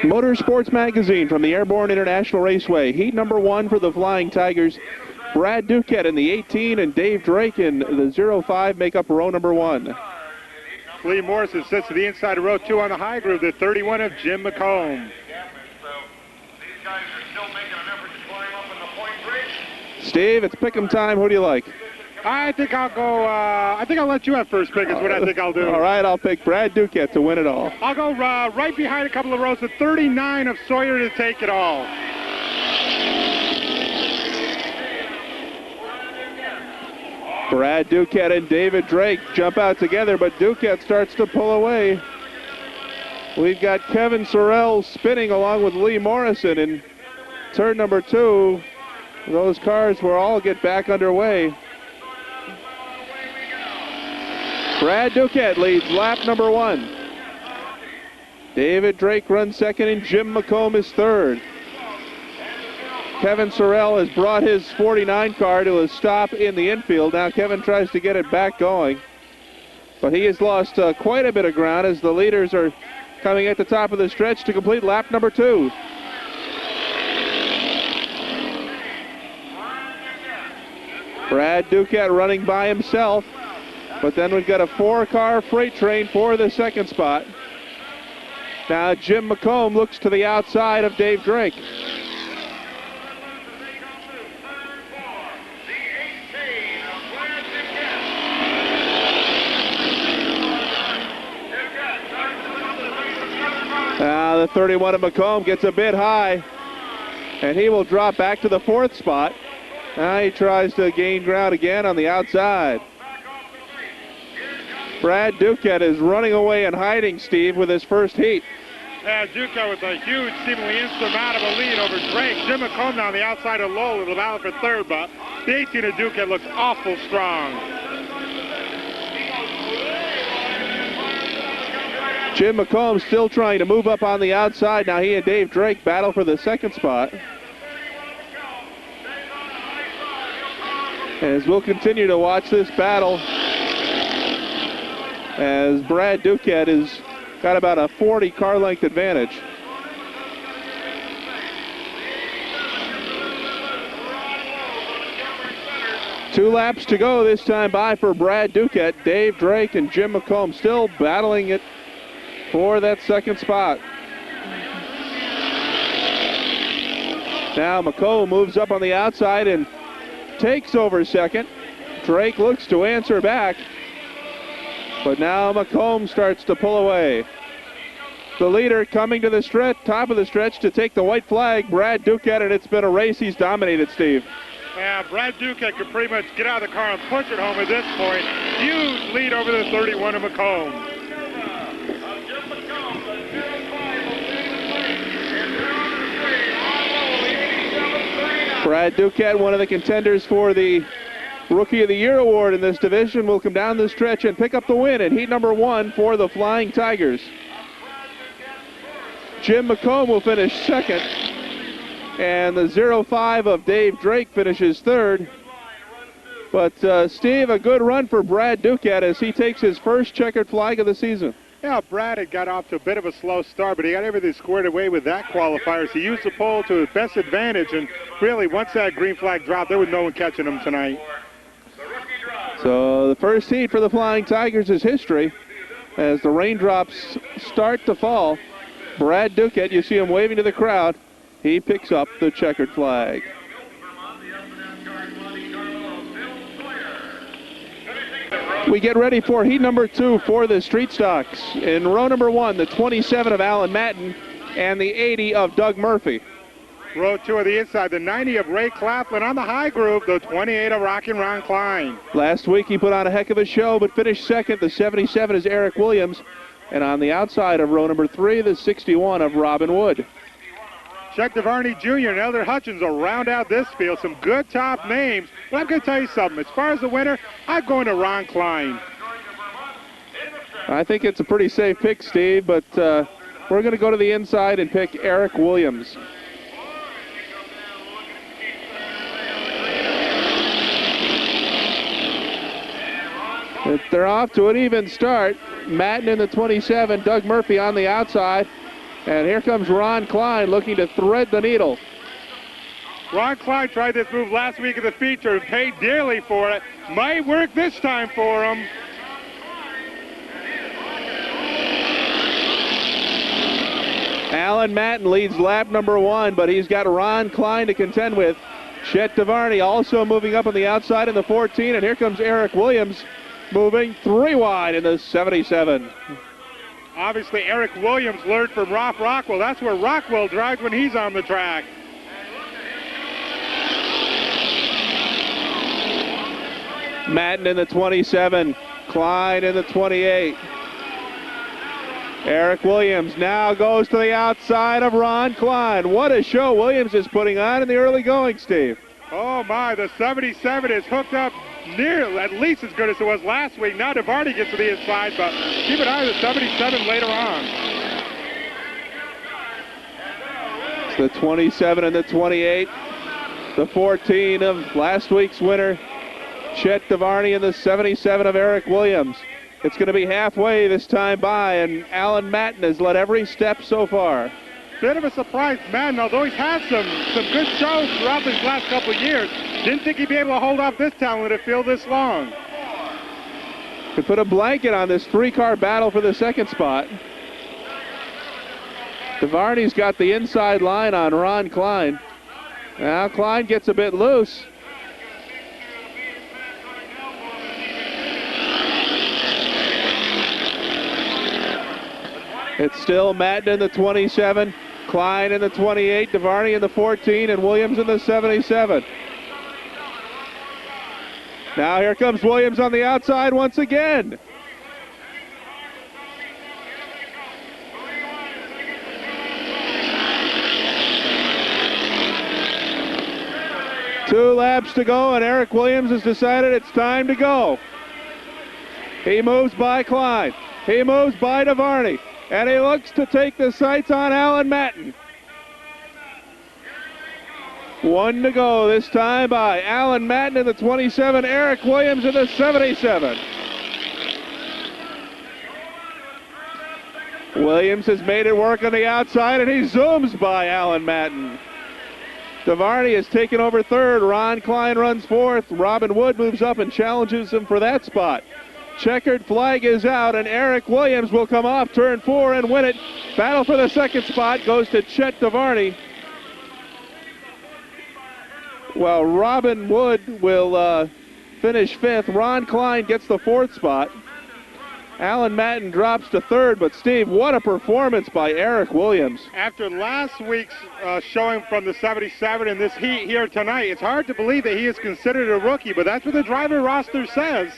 MotorSports Magazine from the Airborne International Raceway. Heat number 1 for the Flying Tigers. Brad Duquette in the 18 and Dave Drake in the 05 make up row number 1. Lee Morrison sits to the inside of row 2 on the high groove, the 31 of Jim McComb. Steve, it's pick'em time. Who do you like? I think I'll go, I think I'll let you have first pick is what I think I'll do. All right, I'll pick Brad Duquette to win it all. I'll go right behind a couple of rows, the 39 of Sawyer to take it all. Brad Duquette and David Drake jump out together, but Duquette starts to pull away. We've got Kevin Sorrell spinning along with Lee Morrison in turn number 2. Those cars will all get back underway. Brad Duquette leads lap number 1. David Drake runs second and Jim McComb is third. Kevin Sorrell has brought his 49 car to a stop in the infield. Now Kevin tries to get it back going, but he has lost quite a bit of ground as the leaders are coming at the top of the stretch to complete lap number 2. Brad Duquette running by himself, but then we've got a 4-car freight train for the second spot. Now Jim McComb looks to the outside of Dave Drake. Now the 31 of McComb gets a bit high, and he will drop back to the 4th spot. Now he tries to gain ground again on the outside. Brad Duquette is running away and hiding, Steve, with his first heat. Yeah, Duquette with a huge, seemingly insurmountable lead over Drake. Jim McComb now on the outside of Lowell in the battle for third, but the 18 of Duquette looks awful strong. Jim McComb still trying to move up on the outside. Now he and Dave Drake battle for the second spot. As we'll continue to watch this battle, as Brad Duquette has got about a 40 car length advantage. Two laps to go this time by for Brad Duquette. Dave Drake and Jim McComb still battling it for that second spot. Now McComb moves up on the outside and takes over second. Drake looks to answer back, but now McComb starts to pull away. The leader coming to the stretch, top of the stretch to take the white flag, Brad Duquette, and it's been a race he's dominated, Steve. Yeah, Brad Duquette could pretty much get out of the car and push it home at this point. Huge lead over the 31 of McComb. Brad Duquette, one of the contenders for the Rookie of the Year award in this division, will come down the stretch and pick up the win in heat number 1 for the Flying Tigers. Jim McComb will finish second, and the 05 of Dave Drake finishes third. But Steve, a good run for Brad Duquette as he takes his first checkered flag of the season. Yeah, Brad had got off to a bit of a slow start, but he got everything squared away with that qualifiers. He used the pole to his best advantage, and really, once that green flag dropped, there was no one catching him tonight. So the first heat for the Flying Tigers is history as the raindrops start to fall. Brad Duquette, you see him waving to the crowd. He picks up the checkered flag. We get ready for heat number 2 for the street stocks. In row number 1, the 27 of Alan Matton and the 80 of Doug Murphy. Row 2 of the inside, the 90 of Ray Claflin. On the high groove, the 28 of Rockin' Ron Klein. Last week he put on a heck of a show, but finished second. The 77 is Eric Williams. And on the outside of row number 3, the 61 of Robin Wood. Chuck DeVarney Jr. and Elder Hutchins will round out this field. Some good top names. But I'm going to tell you something. As far as the winner, I'm going to Ron Klein. I think it's a pretty safe pick, Steve, but we're going to go to the inside and pick Eric Williams. They're off to an even start. Madden in the 27, Doug Murphy on the outside. And here comes Ron Klein looking to thread the needle. Ron Klein tried this move last week in the feature and paid dearly for it. Might work this time for him. Alan Matten leads lap number 1, but he's got Ron Klein to contend with. Chet DeVarney also moving up on the outside in the 14, and here comes Eric Williams moving 3 wide in the 77. Obviously, Eric Williams learned from Ralph Rockwell. That's where Rockwell drives when he's on the track. Matten in the 27, Klein in the 28. Eric Williams now goes to the outside of Ron Klein. What a show Williams is putting on in the early going, Steve. Oh my, the 77 is hooked up near at least as good as it was last week. Now DeVarney gets to the inside, but keep an eye on the 77 later on. It's the 27 and the 28. The 14 of last week's winner, Chet DeVarney, and the 77 of Eric Williams. It's going to be halfway this time by, and Alan Matten has led every step so far. Bit of a surprise, Matten, although he's had some good shows throughout these last couple of years. Didn't think he'd be able to hold off this talented field this long. Could put a blanket on this 3-car battle for the second spot. DeVarney's got the inside line on Ron Klein. Now Klein gets a bit loose. It's still Matten in the 27, Klein in the 28, DeVarney in the 14, and Williams in the 77. Now here comes Williams on the outside once again. Two laps to go, and Eric Williams has decided it's time to go. He moves by Klein. He moves by DeVarney. And he looks to take the sights on Alan Matten. 1 to go this time by Alan Matten in the 27, Eric Williams in the 77. Williams has made it work on the outside, and he zooms by Alan Matten. DeVarney has taken over third. Ron Klein runs fourth. Robin Wood moves up and challenges him for that spot. Checkered flag is out, and Eric Williams will come off turn 4 and win it. Battle for the second spot goes to Chet DeVarney. Well, Robin Wood will finish 5th. Ron Klein gets the 4th spot. Alan Matten drops to 3rd, but Steve, what a performance by Eric Williams. After last week's showing from the 77 in this heat here tonight, it's hard to believe that he is considered a rookie, but that's what the driver roster says.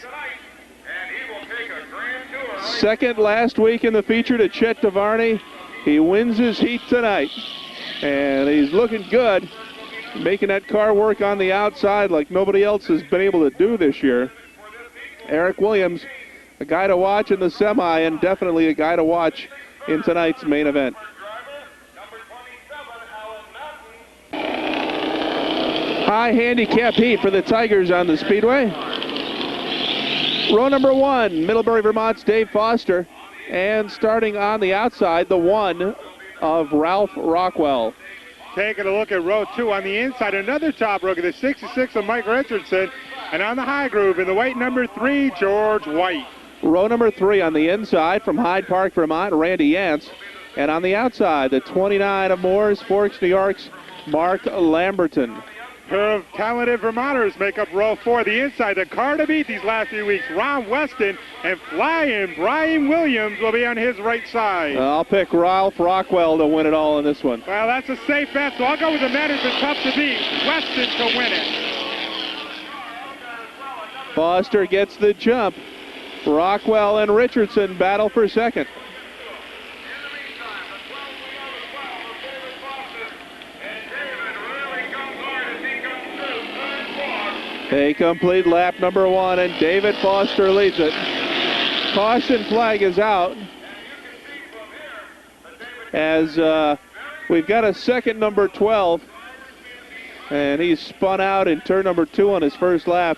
Second last week in the feature to Chet DeVarney. He wins his heat tonight, and he's looking good, making that car work on the outside like nobody else has been able to do this year. Eric Williams, a guy to watch in the semi, and definitely a guy to watch in tonight's main event. High handicap heat for the Tigers on the Speedway. Row number 1, Middlebury, Vermont's Dave Foster. And starting on the outside, the 1 of Ralph Rockwell. Taking a look at row 2 on the inside, another top rookie, the 66 of Mike Richardson. And on the high groove in the white number 3, George White. Row number 3 on the inside from Hyde Park, Vermont, Randy Yance. And on the outside, the 29 of Moores Forks, New York's Mark Lamberton. Pair of talented Vermonters make up row 4. The inside, the car to beat these last few weeks, Ron Weston, and flying Brian Williams will be on his right side. I'll pick Ralph Rockwell to win it all in this one. Well, that's a safe bet, so I'll go with the man who's been tough to beat, Weston, to win it. Foster gets the jump. Rockwell and Richardson battle for second. They complete lap number 1, and David Foster leads it. Caution flag is out, as we've got a second number 12, and he's spun out in turn number 2 on his first lap.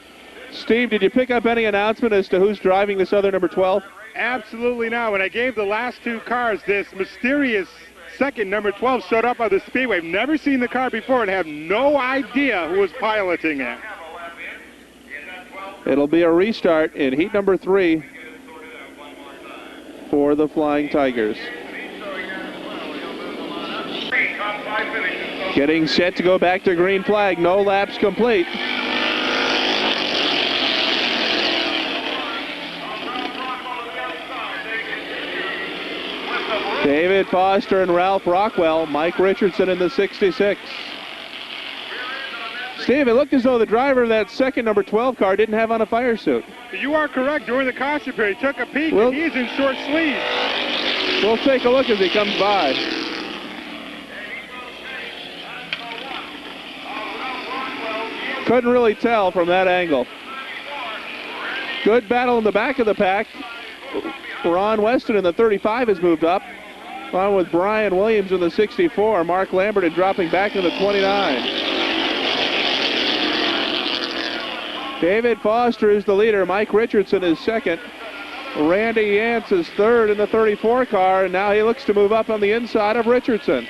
Steve, did you pick up any announcement as to who's driving this other number 12? Absolutely not. When I gave the last 2 cars this mysterious second, number 12, showed up on the speedway. Never seen the car before and have no idea who was piloting it. It'll be a restart in heat number 3 for the Flying Tigers. Getting set to go back to green flag. No laps complete. David Foster and Ralph Rockwell. Mike Richardson in the 66. Steve, it looked as though the driver of that second number 12 car didn't have on a fire suit. You are correct. During the caution period, he took a peek, and he's in short sleeves. We'll take a look as he comes by. Couldn't really tell from that angle. Good battle in the back of the pack. Ron Weston in the 35 has moved up, along with Brian Williams in the 64. Mark Lamberton dropping back in the 29. David Foster is the leader. Mike Richardson is second. Randy Yance is third in the 34 car, and now he looks to move up on the inside of Richardson.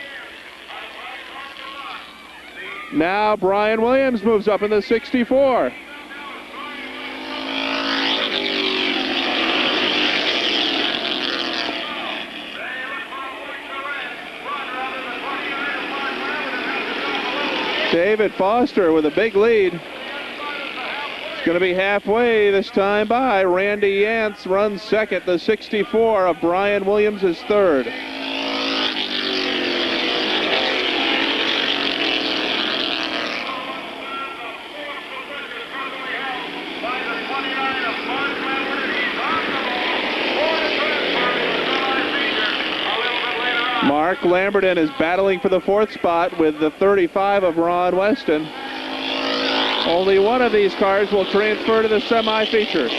Now Brian Williams moves up in the 64. David Foster with a big lead. It's going to be halfway this time by. Randy Yance runs second. The 64 of Brian Williams is third. Mark Lamberton is battling for the fourth spot with the 35 of Ron Weston. Only one of these cars will transfer to the semi-feature.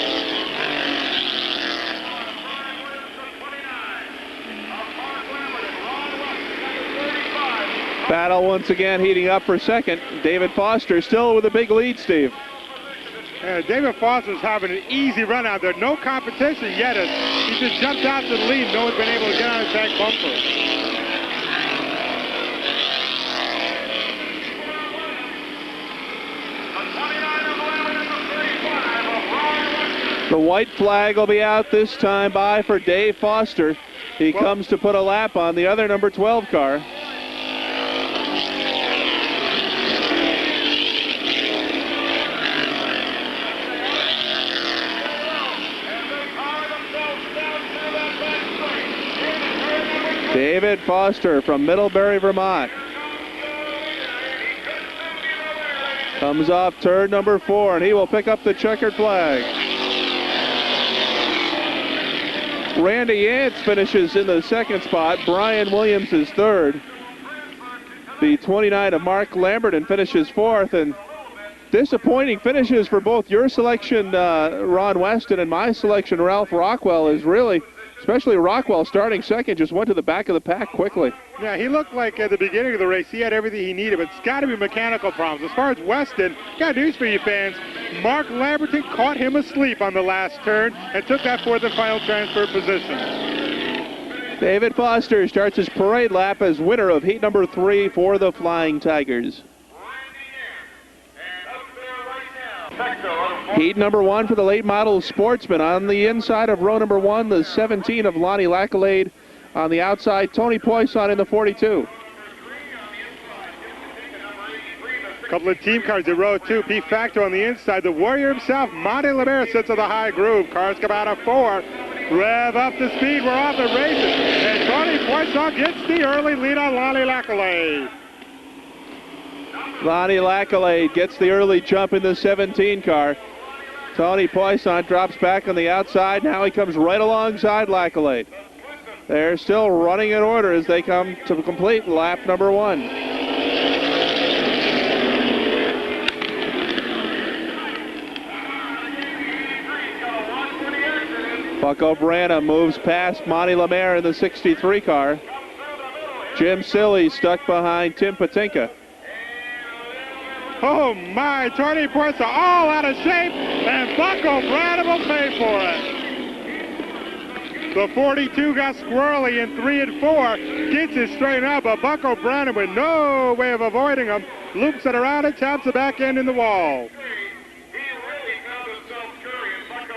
Battle once again heating up for second. David Foster still with a big lead, Steve. David Foster's having an easy run out there. No competition yet. He just jumped out to the lead. No one's been able to get on his back bumper. The white flag will be out this time by for Dave Foster. He comes to put a lap on the other number 12 car. David Foster from Middlebury, Vermont. Comes off turn number 4, and he will pick up the checkered flag. Randy Yance finishes in the second spot. Brian Williams is third. The 29 of Mark Lamberton finishes fourth, and disappointing finishes for both your selection, Ron Weston, and my selection, Ralph Rockwell, is really, especially Rockwell starting second, just went to the back of the pack quickly. Yeah, he looked like at the beginning of the race he had everything he needed, but it's got to be mechanical problems. As far as Weston, got news for you fans. Mark Lamberton caught him asleep on the last turn and took that fourth and final transfer position. David Foster starts his parade lap as winner of heat number 3 for the Flying Tigers. Heat number 1 for the late model Sportsman. On the inside of row number 1, the 17 of Lonnie Lackalade. On the outside, Tony Poisson in the 42. Couple of team cars in row 2. Pete Facto on the inside. The Warrior himself, Monty Lemaire, sits in the high groove. Cars come out of 4. Rev up the speed. We're off and racing. And Tony Poisson gets the early lead on Lonnie Lackalade. Lonnie Lackalade gets the early jump in the 17 car. Tony Poisson drops back on the outside. Now he comes right alongside Lackalade. They're still running in order as they come to complete lap number 1. Bucko Branham moves past Monty Lemaire in the 63 car. Jim Silly stuck behind Tim Patinka. Oh my, Tony Poisson all out of shape, and Bucko Branham will pay for it. The 42 got squirrely in 3 and 4. Gets it straightened out, but Buck O'Brien with no way of avoiding him. Loops it around and taps the back end in the wall.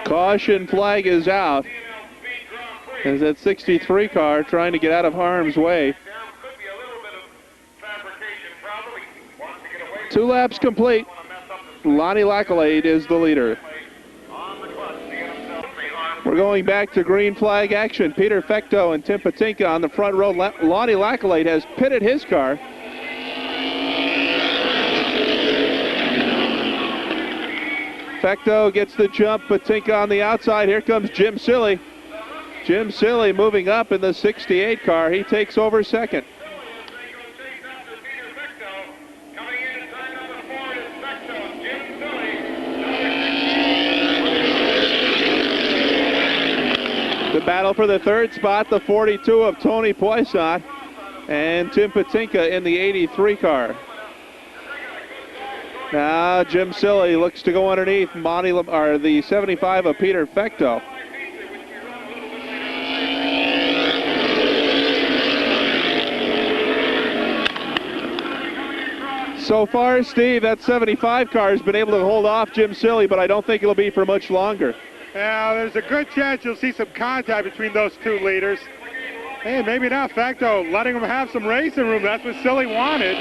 Caution flag is out. As that 63 car trying to get out of harm's way. 2 laps complete. Lonnie Lackalade is the leader. We're going back to green flag action. Peter Fecto and Tim Patinka on the front row. Lonnie Lackalade has pitted his car. Fecto gets the jump. Patinka on the outside. Here comes Jim Silly. Jim Silly moving up in the 68 car. He takes over second. The battle for the third spot, the 42 of Tony Poisson and Tim Patinka in the 83 car. Now Jim Silly looks to go underneath the 75 of Peter Fecto. So far, Steve, that 75 car has been able to hold off Jim Silly, but I don't think it'll be for much longer. Now, there's a good chance you'll see some contact between those two leaders. And maybe not. Fecto letting them have some racing room. That's what Silly wanted.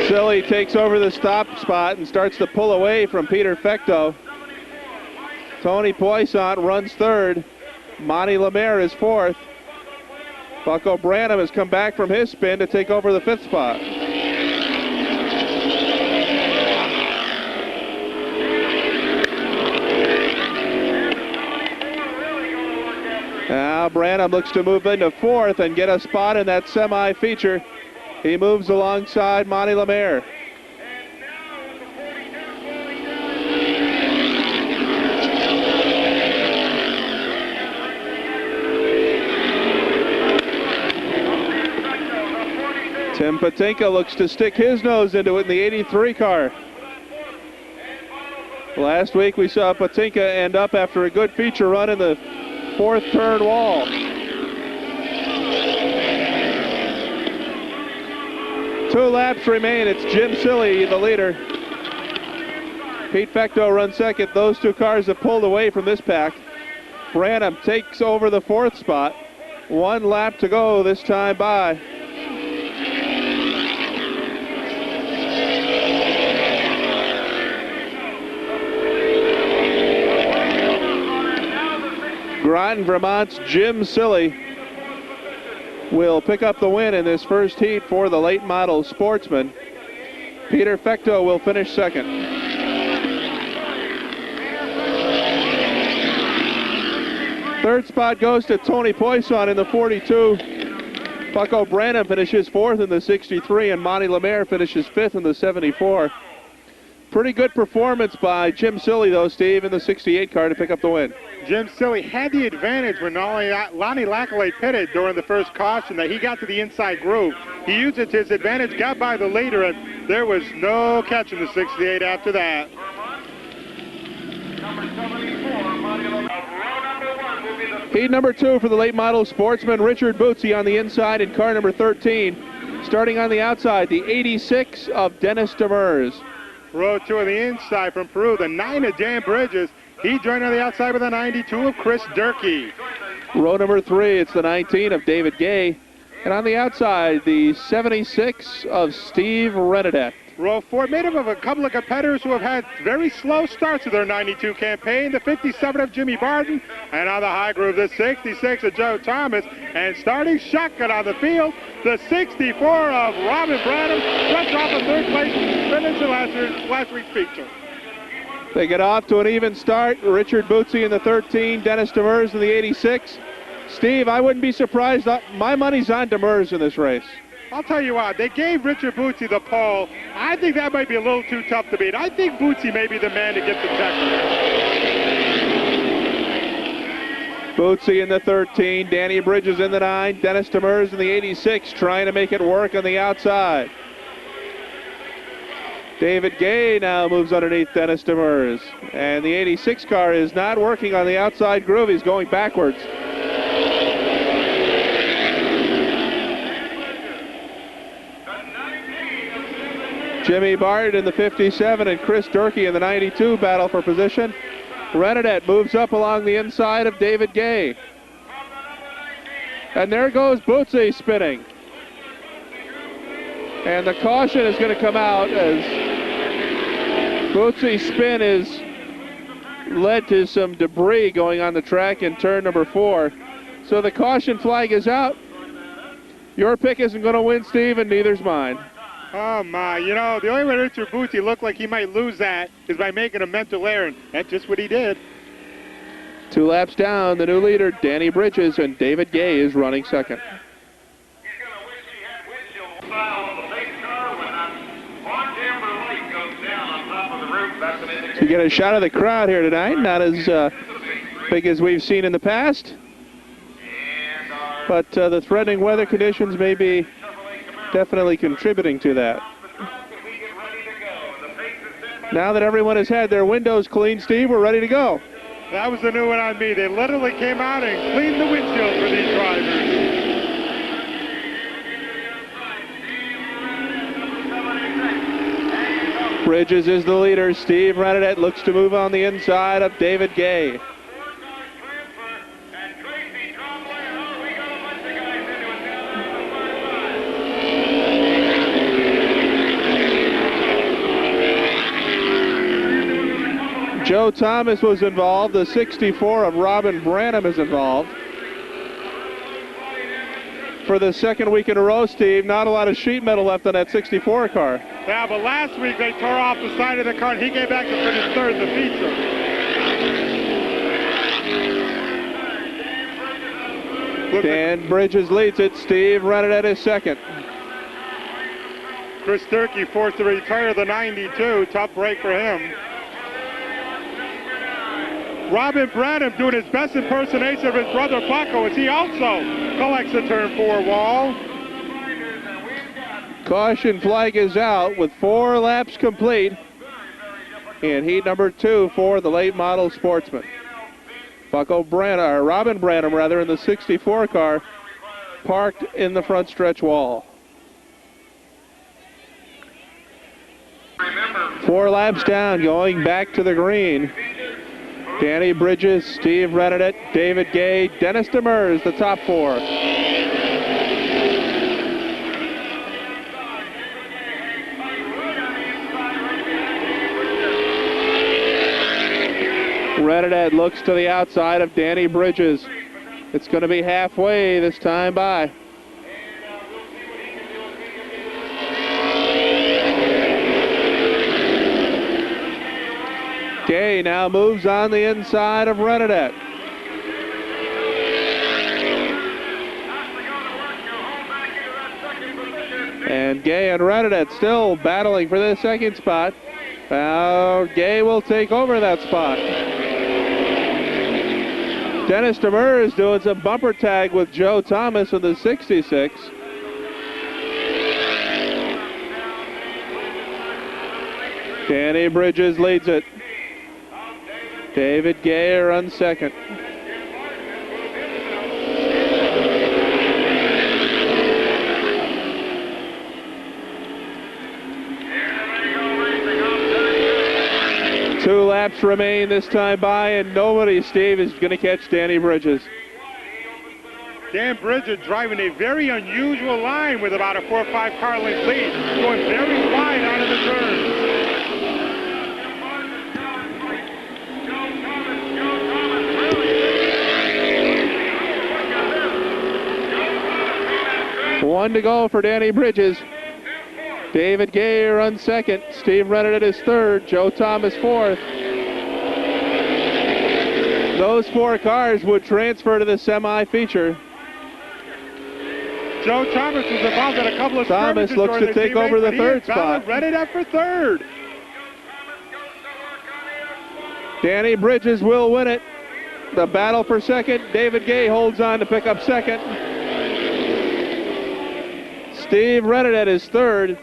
Silly takes over the stop spot and starts to pull away from Peter Fecto. Tony Poisson runs third. Monty Lemaire is fourth. Buck O'Brien has come back from his spin to take over the fifth spot. Now Branham looks to move into fourth and get a spot in that semi-feature. He moves alongside Monty Lemaire. Tim Patinka looks to stick his nose into it in the 83 car. Last week we saw Patinka end up after a good feature run in the fourth turn wall. Two laps remain. It's Jim Silly, the leader. Pete Fecto runs second. Those two cars have pulled away from this pack. Branham takes over the fourth spot. 1 lap to go this time by. Groton, Vermont's Jim Silly will pick up the win in this first heat for the late model Sportsman. Peter Fecto will finish second. Third spot goes to Tony Poisson in the 42. Buck O'Brien finishes fourth in the 63, and Monty Lemaire finishes fifth in the 74. Pretty good performance by Jim Silly, though, Steve, in the 68 car to pick up the win. Jim Silly had the advantage when Lonnie Lackalade pitted during the first caution, that he got to the inside groove. He used it to his advantage, got by the leader, and there was no catching the 68 after that. Heat number 2 for the late model Sportsman, Richard Bootsy on the inside in car number 13. Starting on the outside, the 86 of Dennis Demers. Row 2 on the inside from Peru, the 9 of Dan Bridges. He joined on the outside with the 92 of Chris Durkee. Row number 3, it's the 19 of David Gay. And on the outside, the 76 of Steve Renadette. Row 4 made up of a couple of competitors who have had very slow starts to their 92 campaign. The 57 of Jimmy Barton, and on the high groove, the 66 of Joe Thomas. And starting shotgun on the field, the 64 of Robin Branham, just off of third place, finishing last week's feature. They get off to an even start. Richard Bootsy in the 13, Dennis Demers in the 86. Steve, I wouldn't be surprised. My money's on Demers in this race. I'll tell you what, they gave Richard Bootsy the pole. I think that might be a little too tough to beat. I think Bootsy may be the man to get the check. Bootsy in the 13, Danny Bridges in the 9, Dennis Demers in the 86, trying to make it work on the outside. David Gay now moves underneath Dennis Demers. And the 86 car is not working on the outside groove. He's going backwards. Jimmy Bard in the 57 and Chris Durkee in the 92 battle for position. Renadette moves up along the inside of David Gay. And there goes Bootsy spinning. And the caution is going to come out as Bootsy's spin is led to some debris going on the track in turn number 4. So the caution flag is out. Your pick isn't going to win, Steve, and neither's mine. Oh, my. You know, the only way Richard Bootsy looked like he might lose that is by making a mental error, and that's just what he did. 2 laps down, the new leader, Danny Bridges, and David Gay is running second. So you get a shot of the crowd here tonight, not as big as we've seen in the past. But the threatening weather conditions may be definitely contributing to that. Now that everyone has had their windows cleaned, Steve, we're ready to go. That was the new one on me. They literally came out and cleaned the windshield for these drivers. Bridges is the leader. Steve Renadette looks to move on the inside of David Gay. Joe Thomas was involved. The 64 of Robin Branham is involved. For the second week in a row, Steve, not a lot of sheet metal left on that 64 car. Yeah, but last week they tore off the side of the car and he came back to finish third in the feature. Dan Bridges leads it. Steve Renadette is second. Chris Durkee forced to retire the 92. Tough break for him. Robin Branham doing his best impersonation of his brother Paco as he also collects the turn 4 wall. Caution flag is out with 4 laps complete in heat number 2 for the late model Sportsman. Robin Branham in the 64 car parked in the front stretch wall. 4 laps down, going back to the green. Danny Bridges, Steve Renadette, David Gay, Dennis Demers, the top 4. Renadette looks to the outside of Danny Bridges. It's going to be halfway this time by. Gay now moves on the inside of Renadette. And Gay and Renadette still battling for the second spot. Now Gay will take over that spot. Dennis Demers doing some bumper tag with Joe Thomas in the 66. Danny Bridges leads it. David Gay runs second. Two laps remain this time by, and nobody, Steve, is going to catch Danny Bridges. Dan Bridges driving a very unusual line with about a 4 or 5 car length lead, going very wide out of the turn. One to go for Danny Bridges. David Gay runs second. Steve Renadette is third. Joe Thomas fourth. Those 4 cars would transfer to the semi-feature. Joe Thomas was involved in a couple of Thomas looks to take over the third spot. Renadette for third. Danny Bridges will win it. The battle for second. David Gay holds on to pick up second. Steve Renadette is third.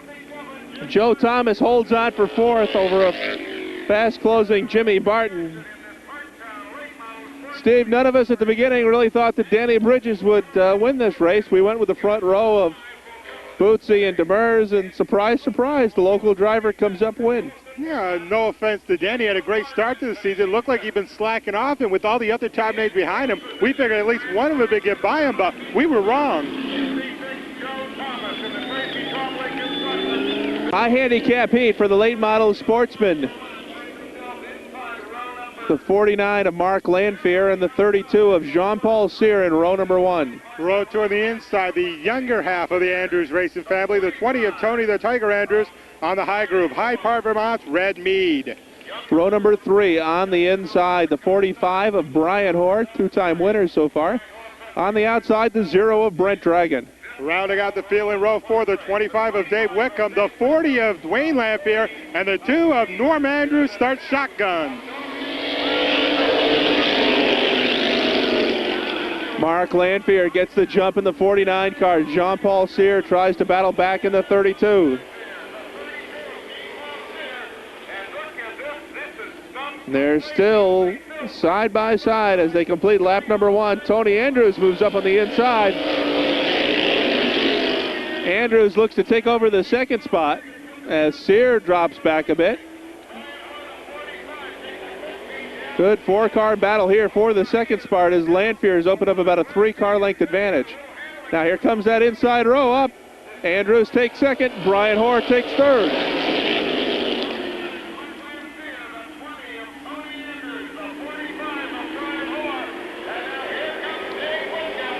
Joe Thomas holds on for fourth over a fast-closing Jimmy Barton. Steve, none of us at the beginning really thought that Danny Bridges would win this race. We went with the front row of Bootsy and Demers, and surprise, surprise, the local driver comes up win. Yeah, no offense to Danny. He had a great start to the season. Looked like he'd been slacking off, and with all the other top names behind him, we figured at least one of them would get by him, but we were wrong. High handicap heat for the late model Sportsman. The 49 of Mark Lanfear and the 32 of Jean-Paul Cyr in row number 1. Row 2 on the inside, the younger half of the Andrews racing family, the 20 of Tony the Tiger Andrews on the high groove. Hyde Park, Vermont's Red Mead. Row number 3 on the inside, the 45 of Brian Hoare, two-time winner so far. On the outside, the 0 of Brent Dragon. Rounding out the field in row 4, the 25 of Dave Wickham, the 40 of Dwayne Lanfear, and the 2 of Norm Andrews start shotgun. Mark Lanfear gets the jump in the 49 car. Jean-Paul Cyr tries to battle back in the 32. They're still side by side as they complete lap number 1. Tony Andrews moves up on the inside. Andrews looks to take over the second spot as Cyr drops back a bit. Good 4-car battle here for the second spot as Lanfear has opened up about a 3-car length advantage. Now here comes that inside row up. Andrews takes second. Brian Hoare takes third.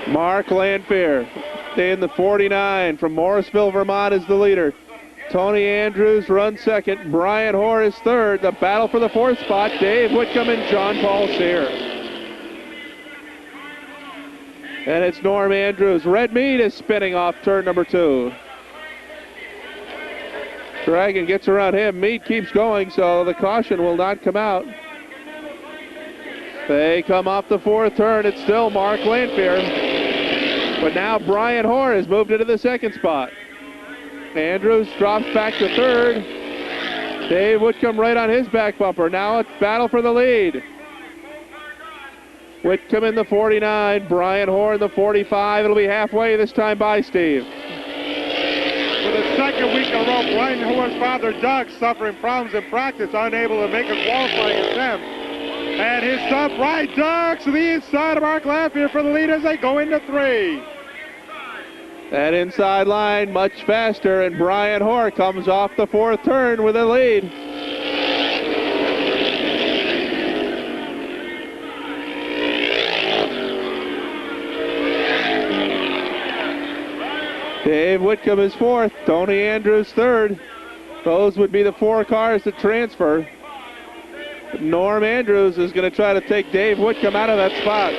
Mark Lanfear in the 49 from Morrisville, Vermont is the leader. Tony Andrews runs second. Brian Hoare is third. The battle for the fourth spot, Dave Whitcomb and Jean-Paul Cyr. And it's Norm Andrews. Red Mead is spinning off turn number 2. Dragon gets around him. Mead keeps going, so the caution will not come out. They come off the fourth turn. It's still Mark Lanfear. But now Brian Hoare has moved into the second spot. Andrews drops back to third. Dave Whitcomb right on his back bumper. Now it's battle for the lead. Whitcomb in the 49, Brian Hoare in the 45. It'll be halfway this time by Steve. For the second week in a row, Brian Hoare's father, Doug, suffering problems in practice, unable to make a qualifying attempt. And his son, Brian Doug, to the inside of Mark Lanfear for the lead as they go into 3. That inside line much faster, and Brian Hoare comes off the fourth turn with a lead. Dave Whitcomb is fourth, Tony Andrews third. Those would be the 4 cars that transfer. Norm Andrews is going to try to take Dave Whitcomb out of that spot.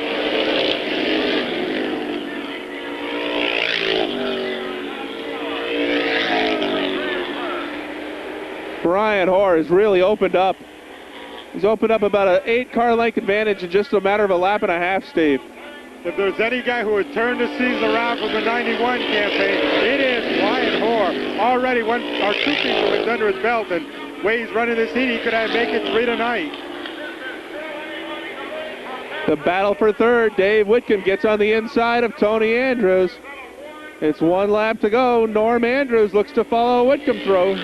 Brian Hoare has really opened up. He's opened up about an 8-car length advantage in just a matter of a lap and a half, Steve. If there's any guy who would turn the season around from the 91 campaign, it is Brian Hoare. Already 2 people went under his belt, and the way he's running this heat, he could make it 3 tonight. The battle for third. Dave Whitcomb gets on the inside of Tony Andrews. It's 1 lap to go. Norm Andrews looks to follow Whitcomb through.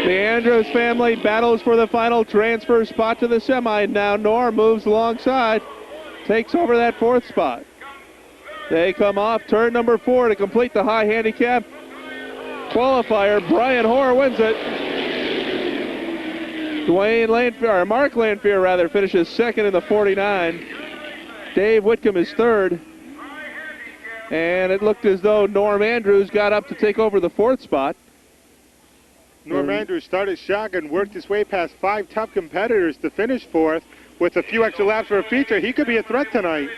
The Andrews family battles for the final transfer spot to the semi. Now Norm moves alongside, takes over that 4th spot. They come off turn number 4 to complete the high handicap qualifier. Brian Hoare wins it. Mark Lanfear finishes second in the 49. Dave Whitcomb is third. And it looked as though Norm Andrews got up to take over the 4th spot. Norm Andrews started shotgun, worked his way past 5 top competitors to finish 4th. With a few extra laps for a feature, he could be a threat tonight.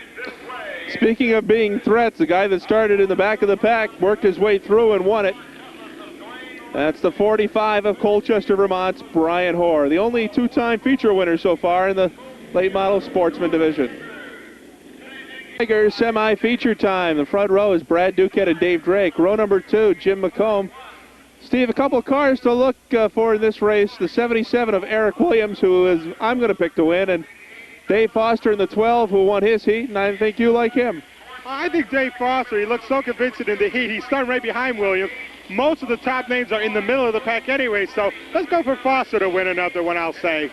Speaking of being threats, the guy that started in the back of the pack worked his way through and won it. That's the 45 of Colchester, Vermont's Brian Hoare, the only 2-time feature winner so far in the late model sportsman division. Tigers semi-feature time. The front row is Brad Duquette and Dave Drake. Row number 2, Jim McComb. Steve, a couple of cars to look for in this race. The 77 of Eric Williams, who is I'm going to pick to win, and Dave Foster in the 12, who won his heat, and I think you like him. I think Dave Foster, he looks so convincing in the heat. He's starting right behind Williams. Most of the top names are in the middle of the pack anyway, so let's go for Foster to win another one, I'll say.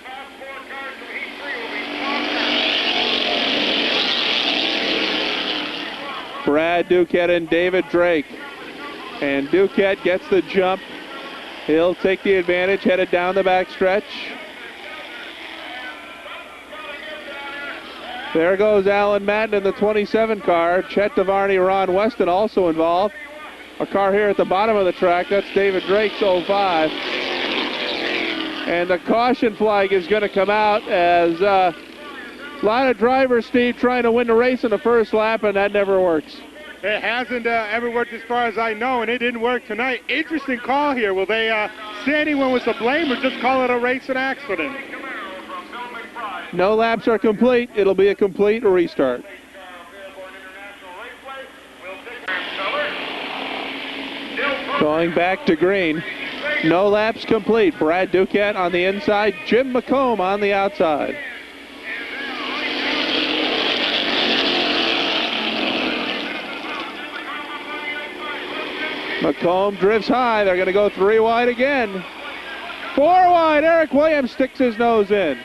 Brad Duquette and David Drake. And Duquette gets the jump. He'll take the advantage, headed down the back stretch. There goes Alan Madden in the 27 car. Chet DeVarney, Ron Weston also involved. A car here at the bottom of the track, that's David Drake's 05. And the caution flag is going to come out as a lot of drivers, Steve, trying to win the race in the first lap, and that never works. It hasn't ever worked as far as I know, and it didn't work tonight. Interesting call here. Will they say anyone was to blame or just call it a racing accident? No laps are complete. It'll be a complete restart. Going back to green. No laps complete. Brad Duquette on the inside. Jim McComb on the outside. McComb drifts high. They're going to go 3 wide again. 4 wide. Eric Williams sticks his nose in.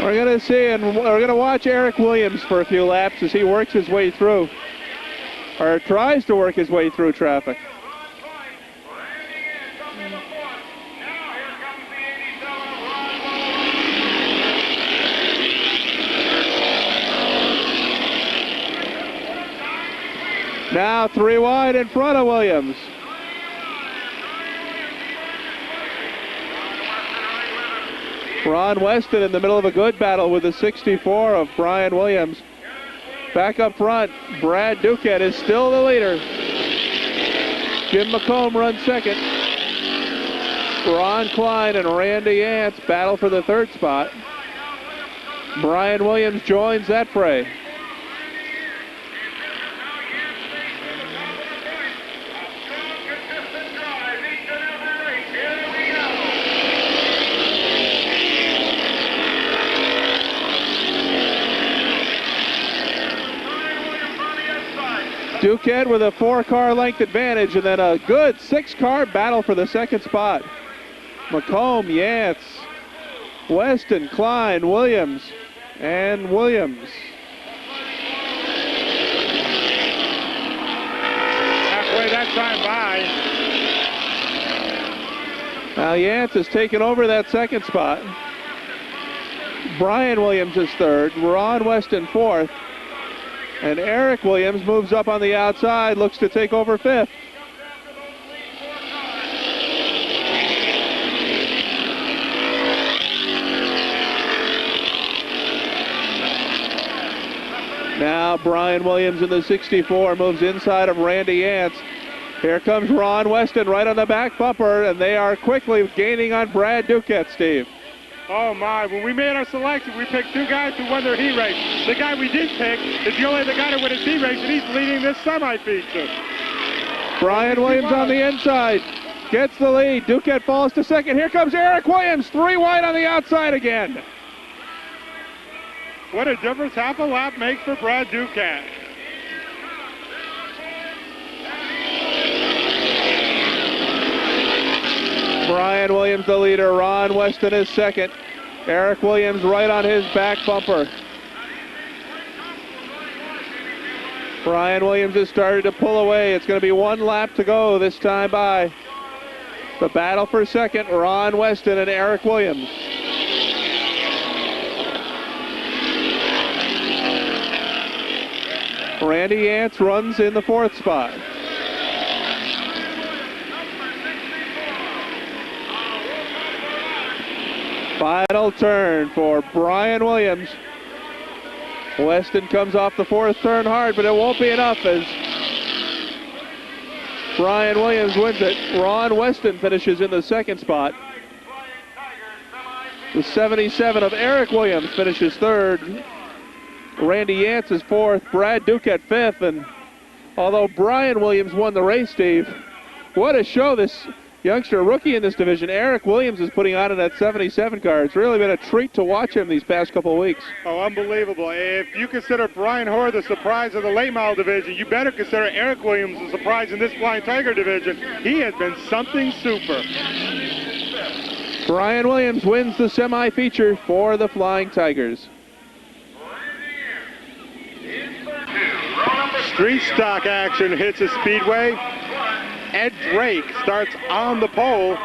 We're going to see, and we're going to watch Eric Williams for a few laps as he works his way through, or tries to work his way through traffic. Now 3 wide in front of Williams. Ron Weston in the middle of a good battle with the 64 of Brian Williams. Back up front, Brad Duquette is still the leader. Jim McComb runs second. Ron Klein and Randy Yance battle for the 3rd spot. Brian Williams joins that fray. Duquette with a 4-car length advantage, and then a good 6-car battle for the 2nd spot. McComb, Yance, Weston, Klein, Williams, and Williams. Halfway that time by. Now Yance has taken over that 2nd spot. Brian Williams is 3rd, Ron Weston 4th. And Eric Williams moves up on the outside, looks to take over 5th. Now Brian Williams in the 64 moves inside of Randy Yance. Here comes Ron Weston right on the back bumper, and they are quickly gaining on Brad Duquette, Steve. Oh my, when we made our selection, we picked 2 guys who won their heat race. The guy we did pick is the only other guy to win his heat race, and he's leading this semi-feature. Brian Williams on the inside, gets the lead. Duquette falls to 2nd. Here comes Eric Williams, 3 wide on the outside again. What a difference half a lap makes for Brad Duquette. Brian Williams the leader, Ron Weston is 2nd. Eric Williams right on his back bumper. Brian Williams has started to pull away. It's going to be 1 lap to go this time by. The battle for 2nd, Ron Weston and Eric Williams. Randy Yance runs in the 4th spot. Final turn for Brian Williams. Weston comes off the fourth turn hard, but it won't be enough as Brian Williams wins it. Ron Weston finishes in the second spot. The 77 of Eric Williams finishes third. Randy Yance is fourth. Brad Duke at fifth. And although Brian Williams won the race, Steve, what a show this youngster rookie in this division, Eric Williams, is putting on in that 77 car. It's really been a treat to watch him these past couple of weeks. Oh, unbelievable. If you consider Brian Hoare the surprise of the late model division, you better consider Eric Williams the surprise in this Flying Tiger division. He has been something super. Brian Williams wins the semi-feature for the Flying Tigers. Street stock action hits a speedway. Ed Drake starts on the pole.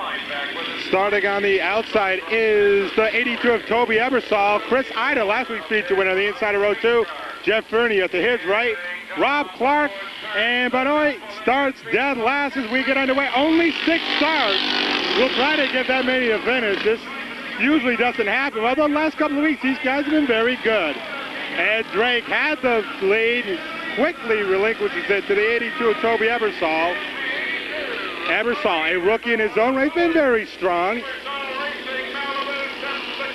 Starting on the outside is the 82 of Toby Ebersol. Chris Ida, last week's feature winner on the inside of row 2. Jeff Fernie at the his right. Rob Clark and Benoit starts dead last as we get underway. Only 6 starts. We'll try to get that many to finish. This usually doesn't happen. Although the last couple of weeks, these guys have been very good. Ed Drake had the lead. Quickly relinquishes it to the 82 of Toby Ebersol. Ebersol, a rookie in his own right, been very strong.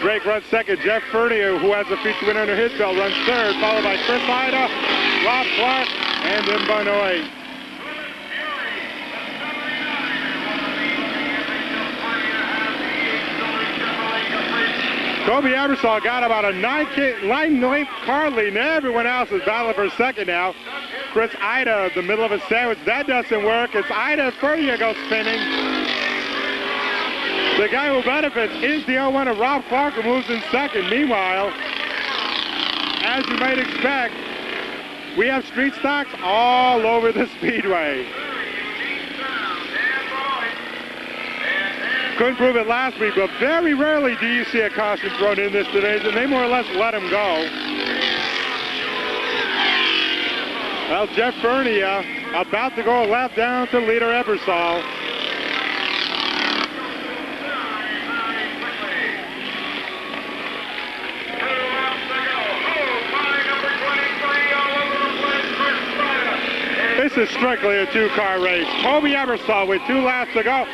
Drake runs second. Jeff Fernie, who has a feature winner under his belt, runs third, followed by Chris Ida, Rob Clark, and then Benoit. Toby Ebersol got about a 9-length car lead, and everyone else is battling for second now. Chris Ida, the middle of a sandwich. That doesn't work. It's Ida Fernie goes spinning. The guy who benefits is the 01 of Rob Clark, who moves in second. Meanwhile, as you might expect, we have street stocks all over the speedway. Couldn't prove it last week, but very rarely do you see a caution thrown in this division. They more or less let him go. Well, Jeff Fernie about to go left down to leader Ebersol. This is strictly a 2-car race. Toby Ebersol with 2 laps to go.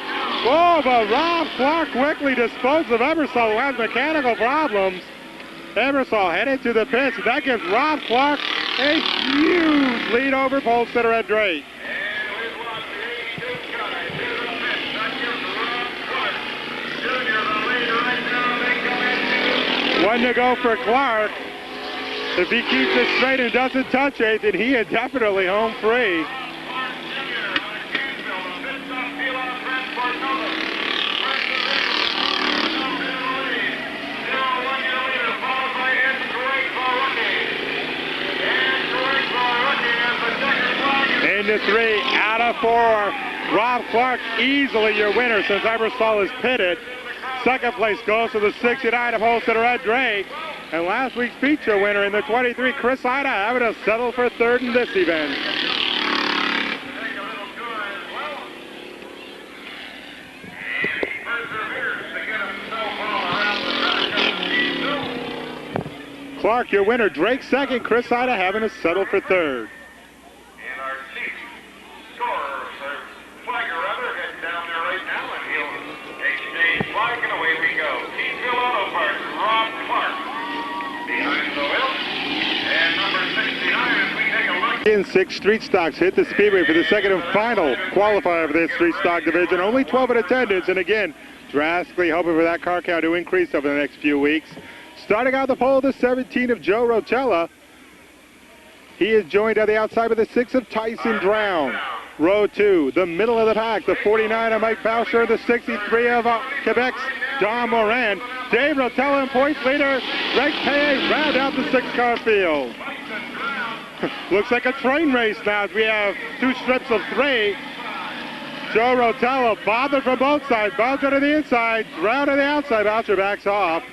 Oh, but Rob Clark quickly disposed of Ebersol, who has mechanical problems. Ebersol headed to the pits, and that gives Rob Clark a huge lead over pole sitter Ed Drake. One to go for Clark. If he keeps it straight and doesn't touch it, then he is definitely home free. Into 3 out of 4. Rob Clark easily your winner since Ebersol is pitted. Second place goes to the 69 of pole sitter Ed Drake. And last week's feature winner in the 23, Chris Ida, having to settle for third in this event. Clark, your winner. Drake second. Chris Ida having to settle for third. In 6 street stocks hit the speedway for the second and final qualifier for this street stock division. Only 12 in attendance, and again, drastically hoping for that car count to increase over the next few weeks. Starting out the pole, the 17 of Joe Rotella. He is joined on the outside by the 6 of Tyson Drown. Row 2, the middle of the pack, the 49 of Mike Boucher, the 63 of Quebec's Don Moran. Dave Rotella in points leader. Greg Pay round out the 6-car field. Looks like a train race now as we have 2 strips of 3. Joe Rotella bothered from both sides. Boucher to the inside, Drown to the outside. Boucher backs off.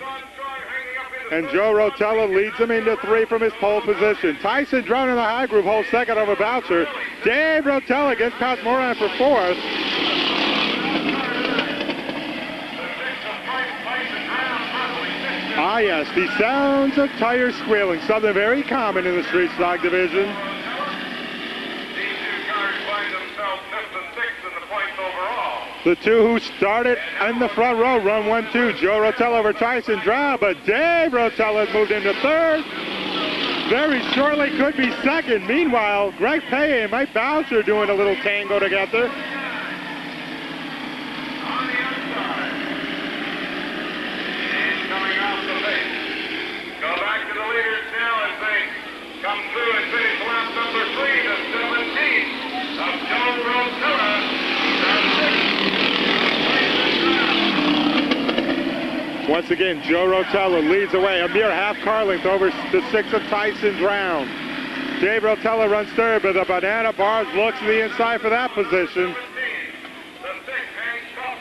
And Joe Rotella leads him into 3 from his pole position. Tyson Drown in the high group holds second over Boucher. Dave Rotella gets past Moran for 4th. Ah, yes, the sounds of tires squealing, something very common in the street stock division. These two cars find themselves 5th and 6th in the points overall. The two who started in the front row run 1-2. Joe Rotella over Tyson Drow, but Dave Rotella has moved into third. Very shortly could be second. Meanwhile, Greg Paye and Mike Boucher doing a little tango together. Come through and finish lap number 3, the 17th of Joe Rotella. Once again, Joe Rotella leads away a mere half car length over the 6 of Tyson Drown. Dave Rotella runs third, but the Banana Bars looks to the inside for that position.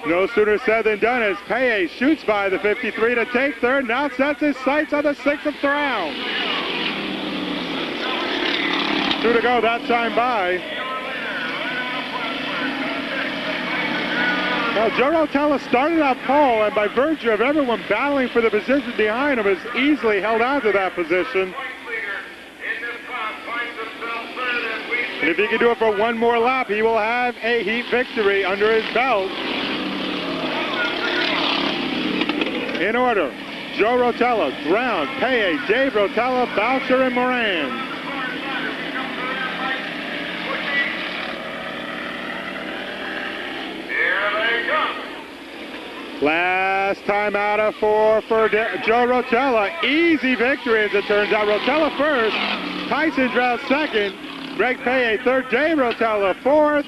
No sooner said than done as Paye shoots by the 53 to take third. Now sets his sights on the 6 of Drown. 2 to go that time by. Now, Joe Rotella started out pole, and by virtue of everyone battling for the position behind him, has easily held on to that position. And if he can do it for one more lap, he will have a heat victory under his belt. In order, Joe Rotella, Drown, Paye, Dave Rotella, Boucher, and Moran. Last time out of 4 for Joe Rotella. Easy victory as it turns out. Rotella first, Tyson Drown second, Greg Paye third, Dave Rotella fourth,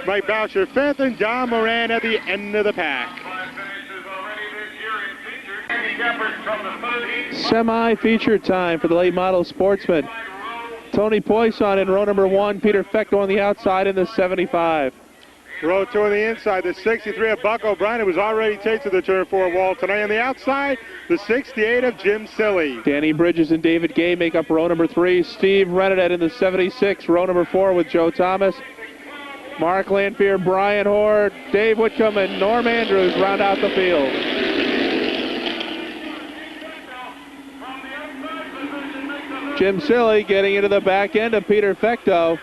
Mike Boucher fifth, and Don Moran at the end of the pack. Semi-feature time for the late model Sportsman. Tony Poisson in row number 1, Peter Fecto on the outside in the 75. Row 2 on the inside, the 63 of Buck O'Brien, who was already tasted the turn 4 wall tonight. On the outside, the 68 of Jim Silly. Danny Bridges and David Gay make up row number 3. Steve Renadet in the 76, row number 4 with Joe Thomas. Mark Lanphier, Brian Hoare, Dave Whitcomb, and Norm Andrews round out the field. Jim Silly getting into the back end of Peter Fecto.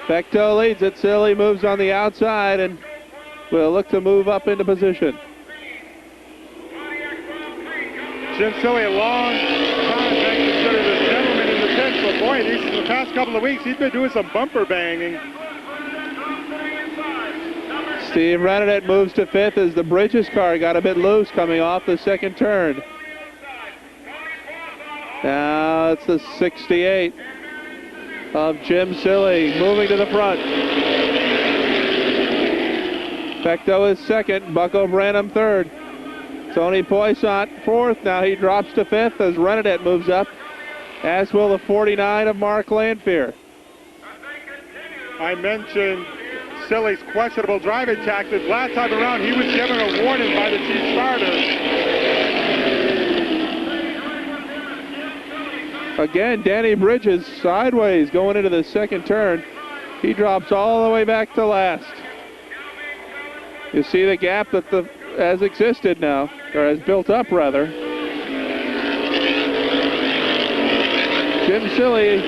Fecto leads it. Silly moves on the outside and will look to move up into position. Jim Silly, a long time been considered a gentleman in the pits, but boy, the past couple of weeks, he's been doing some bumper banging. Steve Renadet moves to 5th as the Bridges car got a bit loose coming off the second turn. Now it's the 68 of Jim Silly moving to the front. Fecto is second, Bucko Branham third. Tony Poisson fourth, now he drops to 5th as Renadet moves up, as will the 49 of Mark Lanphier. I mentioned Silly's questionable driving tactics. Last time around, he was given a warning by the chief starter. Again, Danny Bridges sideways going into the second turn. He drops all the way back to last. You see the gap that has existed now, or has built up rather. Jim Silly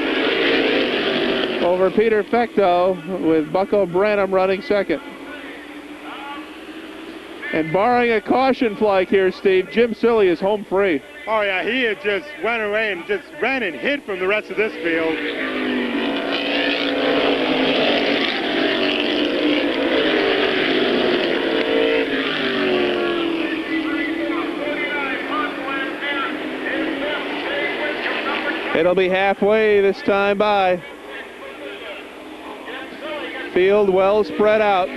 over Peter Fecto with Bucko Branham running second. And barring a caution flag here, Steve, Jim Silly is home free. Oh yeah, he had just went away and just ran and hid from the rest of this field. It'll be halfway this time by. Field well spread out.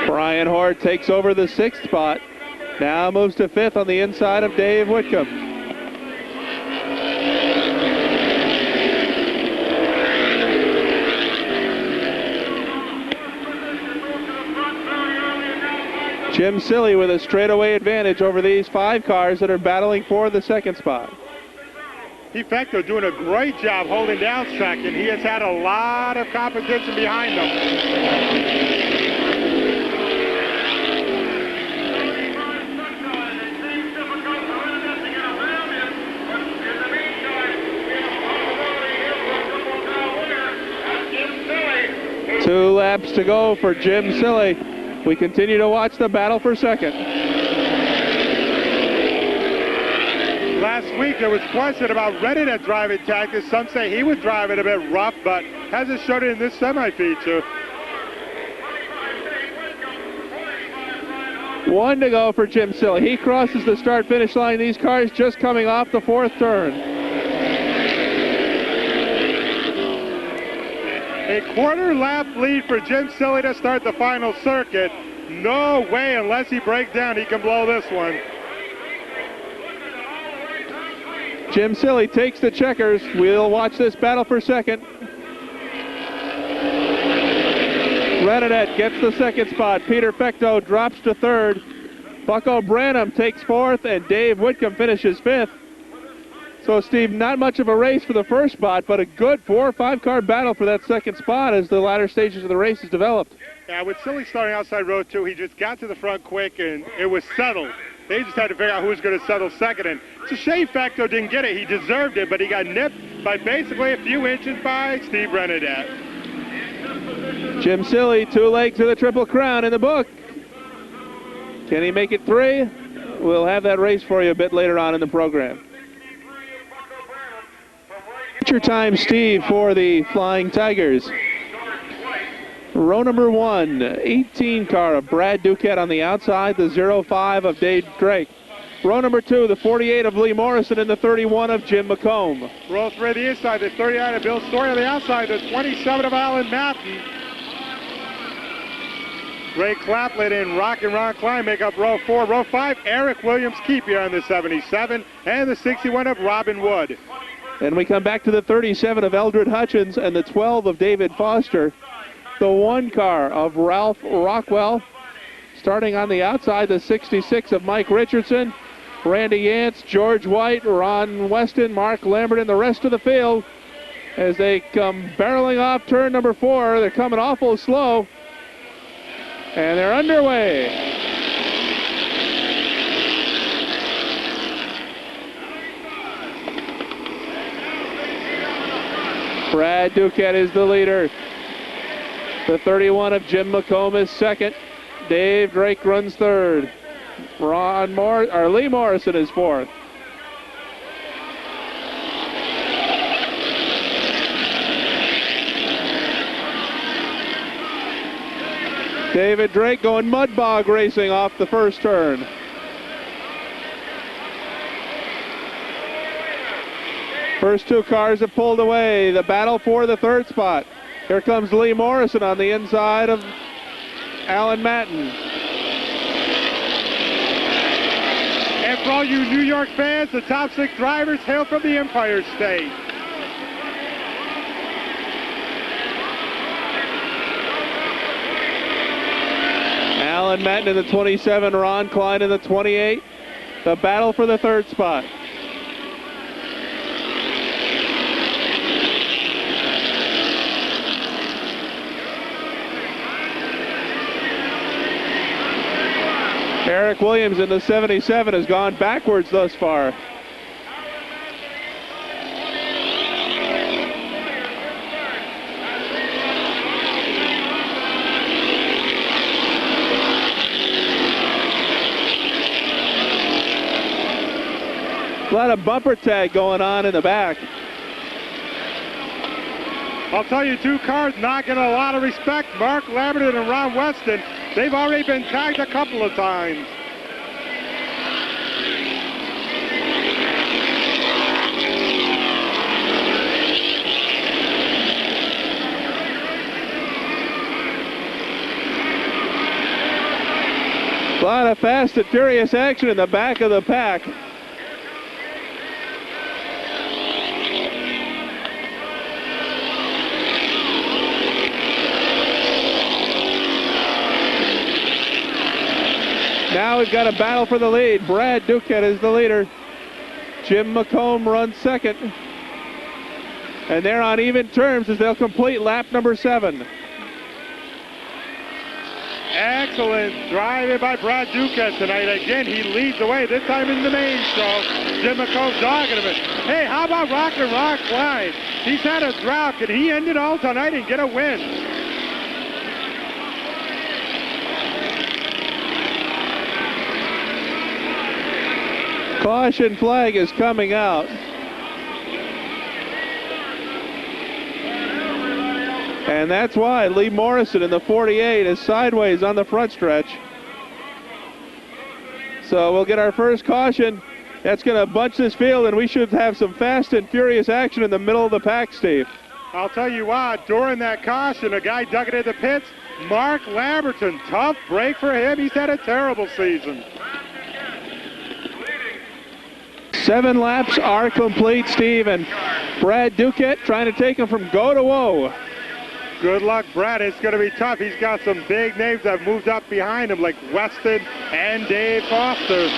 Brian Hoare takes over the 6th spot. Now moves to 5th on the inside of Dave Whitcomb. Jim Silly with a straightaway advantage over these 5 cars that are battling for the 2nd spot. Defecto doing a great job holding down 2nd. He has had a lot of competition behind him. Two laps to go for Jim Silly. We continue to watch the battle for 2nd. Last week there was question about Reddit driving tactics. Some say he would drive it a bit rough, but hasn't showed it in this semi-feature. 1 to go for Jim Silly. He crosses the start-finish line. These cars just coming off the 4th turn. A quarter lap lead for Jim Silly to start the final circuit. No way, unless he breaks down, he can blow this one. Jim Silly takes the checkers. We'll watch this battle for 2nd. Renadette gets the 2nd spot. Peter Fecto drops to 3rd. Bucko Branham takes 4th, and Dave Whitcomb finishes 5th. So, Steve, not much of a race for the 1st spot, but a good 4 or 5 car battle for that 2nd spot as the latter stages of the race is developed. Yeah, with Silly starting outside row 2, he just got to the front quick, and it was settled. They just had to figure out who was going to settle 2nd, and it's a shame Facto didn't get it. He deserved it, but he got nipped by basically a few inches by Steve Renadette. Jim Silly, 2 legs of the Triple Crown in the book. Can he make it 3? We'll have that race for you a bit later on in the program. Feature time, Steve, for the Flying Tigers. Row number 1, 18 car of Brad Duquette on the outside, the 05 of Dave Drake. Row number 2, the 48 of Lee Morrison and the 31 of Jim McComb. Row 3 on the inside, the 39 of Bill Story on the outside, the 27 of Alan Matten. Ray Claplet and Rock and Ron Klein make up row 4. Row 5, Eric Williams Keep here on the 77 and the 61 of Robin Wood. And we come back to the 37 of Eldred Hutchins and the 12 of David Foster. The 1 car of Ralph Rockwell. Starting on the outside, the 66 of Mike Richardson, Randy Yance, George White, Ron Weston, Mark Lambert, and the rest of the field as they come barreling off turn number 4. They're coming awful slow, and they're underway. Brad Duquette is the leader. The 31 of Jim McComb is 2nd. Dave Drake runs 3rd. Lee Morrison is 4th. David Drake going mud bog racing off the 1st turn. First 2 cars have pulled away. The battle for the 3rd spot. Here comes Lee Morrison on the inside of Alan Matten. And for all you New York fans, the top 6 drivers hail from the Empire State. Alan Matten in the 27, Ron Klein in the 28. The battle for the 3rd spot. Eric Williams in the 77 has gone backwards thus far. A lot of bumper tag going on in the back. I'll tell you, 2 cars not getting a lot of respect. Mark Lambert and Ron Weston. They've already been tagged a couple of times. A lot of fast and furious action in the back of the pack. Now we've got a battle for the lead. Brad Duquette is the leader. Jim McComb runs second. And they're on even terms as they'll complete lap number 7. Excellent driving by Brad Duquette tonight. Again, he leads the way, this time in the main stroke. Jim McComb dogging him. Hey, how about Rockin' Rock Clyde? He's had a drought. Can he end it all tonight and get a win? Caution flag is coming out. And that's why Lee Morrison in the 48 is sideways on the front stretch. So we'll get our first caution. That's going to bunch this field, and we should have some fast and furious action in the middle of the pack, Steve. I'll tell you what, during that caution, a guy dug it in the pits, Mark Lamberton. Tough break for him. He's had a terrible season. 7 laps are complete, Steve, and Brad Duquette trying to take him from go to woe. Good luck, Brad. It's going to be tough. He's got some big names that have moved up behind him, like Weston and Dave Foster.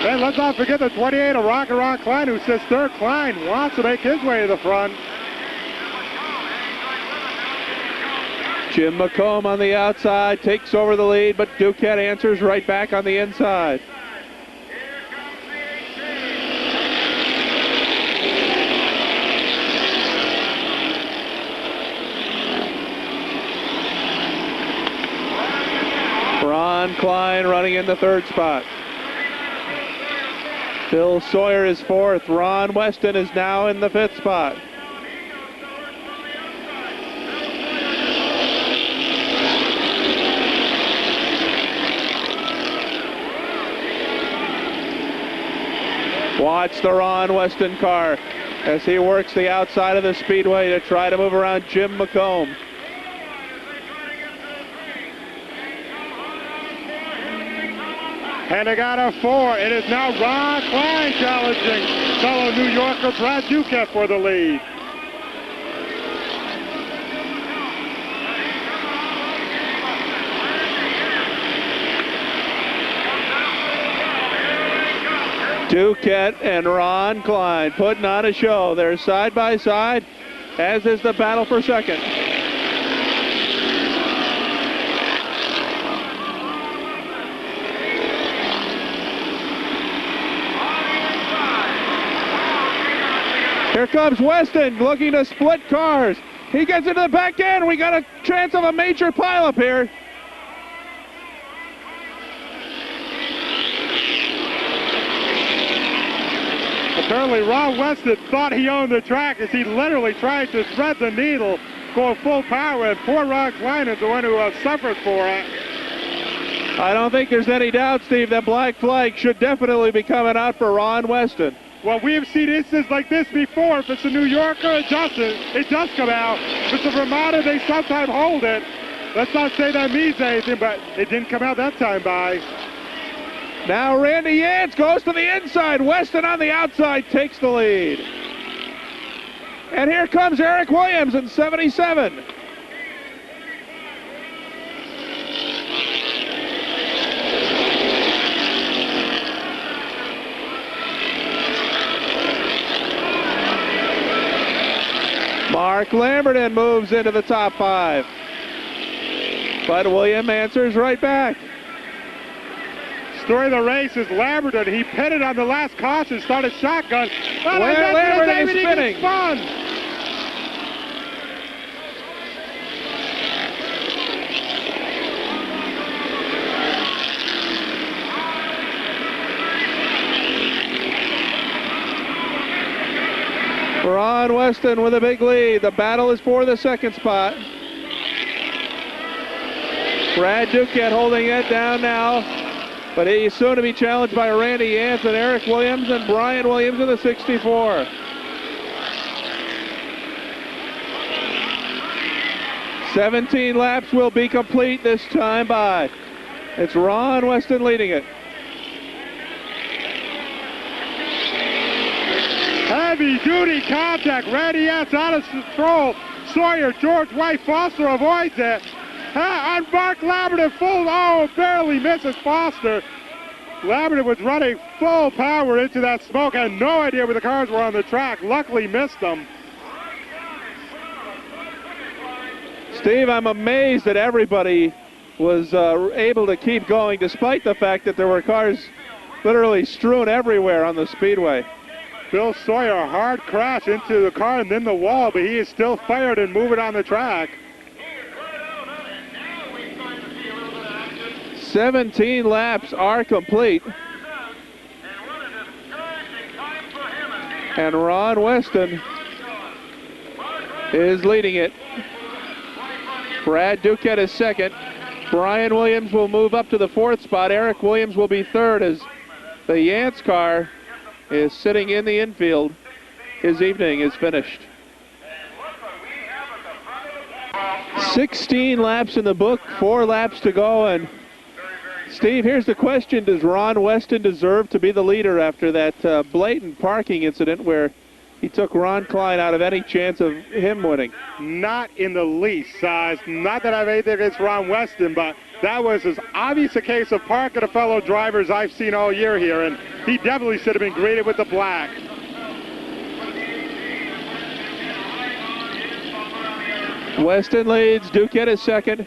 And let's not forget the 28 of Rockin' Rock Klein, who says Sir Klein wants to make his way to the front. Jim McComb on the outside takes over the lead, but Duquette answers right back on the inside. Ron Klein running in the 3rd spot. Phil Sawyer is 4th. Ron Weston is now in the 5th spot. Watch the Ron Weston car as he works the outside of the speedway to try to move around Jim McComb. And they got a 4. It is now Ron Klein challenging fellow New Yorker Brad Duquette for the lead. Duquette and Ron Klein putting on a show. They're side by side, as is the battle for second. Here comes Weston looking to split cars. He gets into the back end. We got a chance of a major pileup here. Apparently Ron Weston thought he owned the track as he literally tried to thread the needle, going full power, and poor Ron Klein is the one who suffered for it. I don't think there's any doubt, Steve, that black flag should definitely be coming out for Ron Weston. Well, we have seen instances like this before. If it's a New Yorker, it does come out. If it's a Vermonter, they sometimes hold it. Let's not say that means anything, but it didn't come out that time by. Now Randy Yance goes to the inside. Weston on the outside takes the lead. And here comes Eric Williams in 77. Mark Lamberton moves into the top 5. But William answers right back. Story of the race is Lamberton. He pitted on the last caution, started shotgun. Where Lamberton is spinning. Spun. Ron Weston with a big lead. The battle is for the 2nd spot. Brad Duquette holding it down now, but he's soon to be challenged by Randy Yance and Eric Williams and Brian Williams in the 64. 17 laps will be complete this time by. It's Ron Weston leading it. Heavy-duty contact. Radiette's out of control. Sawyer, George White, Foster avoids it. And Mark Labrador barely misses Foster. Labrador was running full power into that smoke. Had no idea where the cars were on the track. Luckily missed them. Steve, I'm amazed that everybody was able to keep going despite the fact that there were cars literally strewn everywhere on the speedway. Bill Sawyer, a hard crash into the car and then the wall, but he is still fired and moving on the track. 17 laps are complete. And Ron Weston is leading it. Brad Duquette is second. Brian Williams will move up to the fourth spot. Eric Williams will be third as the Yance car is sitting in the infield. His evening is finished. 16 laps in the book, 4 laps to go. And Steve, here's the question. Does Ron Weston deserve to be the leader after that blatant parking incident where he took Ron Klein out of any chance of him winning? Not in the least. It's not that I have anything against Ron Weston, but that was as obvious a case of parking a fellow driver as I've seen all year here, and he definitely should have been greeted with the black. Weston leads, Duquette is second.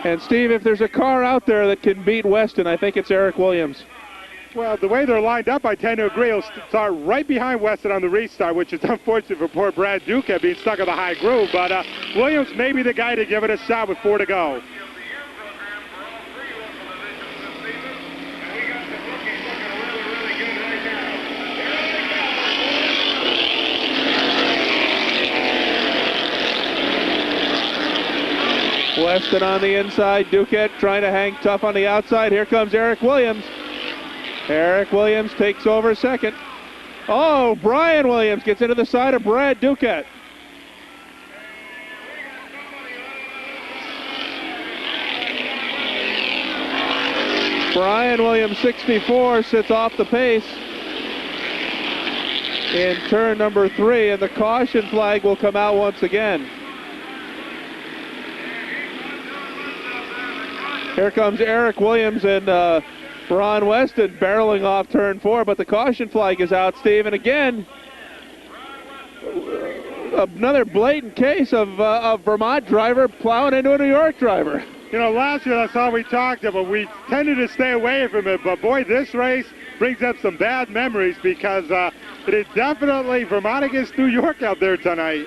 And Steve, if there's a car out there that can beat Weston, I think it's Eric Williams. Well, the way they're lined up, I tend to agree. He'll start right behind Weston on the restart, which is unfortunate for poor Brad Duquette being stuck in the high groove. But Williams may be the guy to give it a shot with 4 to go. Weston on the inside, Duquette trying to hang tough on the outside. Here comes Eric Williams. Eric Williams takes over second. Oh, Brian Williams gets into the side of Brad Duquette. Brian Williams, 64, sits off the pace in turn number 3, and the caution flag will come out once again. Here comes Eric Williams and Ron Weston barreling off turn 4, but the caution flag is out, Steve. And again, another blatant case of a Vermont driver plowing into a New York driver. You know, last year that's all we talked about. We tended to stay away from it, but boy, this race brings up some bad memories because it is definitely Vermont against New York out there tonight.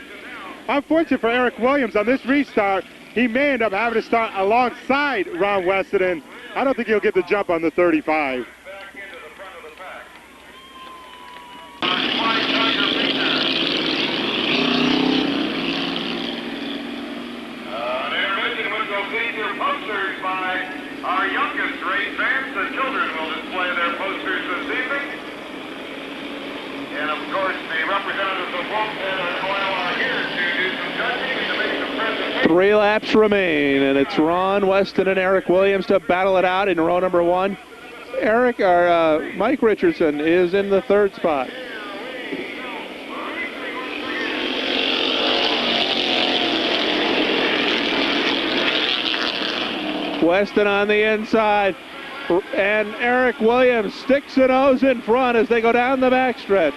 Unfortunate for Eric Williams on this restart, he may end up having to start alongside Ron Weston, and I don't think he'll get the jump on the 35. Posters by our youngest race fans. The children will display their posters this evening. And of course, the representatives of Wolfhead and Oil are here to do some judging and to make some presentations. 3 laps remain, and it's Ron Weston and Eric Williams to battle it out in row number 1. Mike Richardson is in the 3rd spot. Weston on the inside, and Eric Williams sticks a nose in front as they go down the backstretch.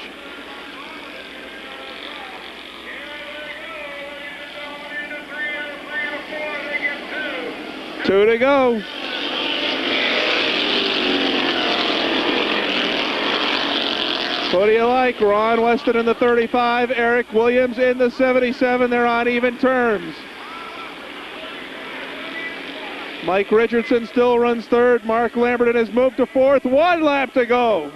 Two to go. What do you like? Ron Weston in the 35, Eric Williams in the 77. They're on even terms. Mike Richardson still runs 3rd. Mark Lamberton has moved to 4th. 1 lap to go.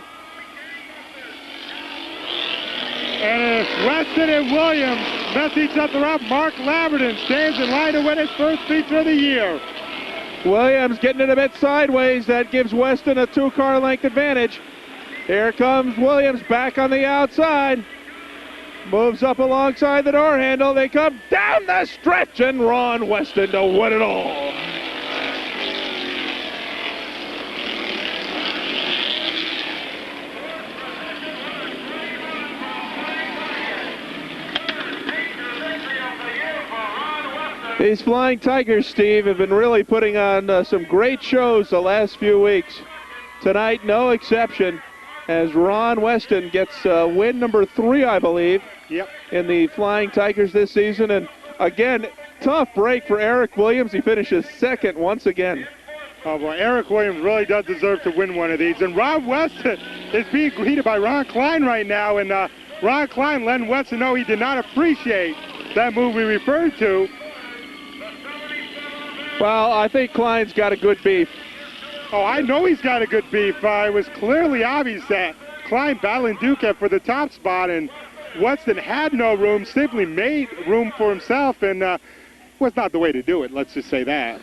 And if Weston and Williams mess each other up, Mark Lamberton stands in line to win his first feature of the year. Williams getting it a bit sideways. That gives Weston a 2-car length advantage. Here comes Williams back on the outside. Moves up alongside the door handle. They come down the stretch, and Ron Weston to win it all. These Flying Tigers, Steve, have been really putting on some great shows the last few weeks. Tonight, no exception, as Ron Weston gets win number 3, I believe, in the Flying Tigers this season. And again, tough break for Eric Williams. He finishes second once again. Oh, boy, Eric Williams really does deserve to win one of these. And Ron Weston is being greeted by Ron Klein right now. And Ron Klein letting Weston know he did not appreciate that move we referred to. Well, I think Klein's got a good beef. Oh, I know he's got a good beef. It was clearly obvious that Klein battling Duquette for the top spot, and Weston had no room, simply made room for himself, and was not the way to do it. Let's just say that.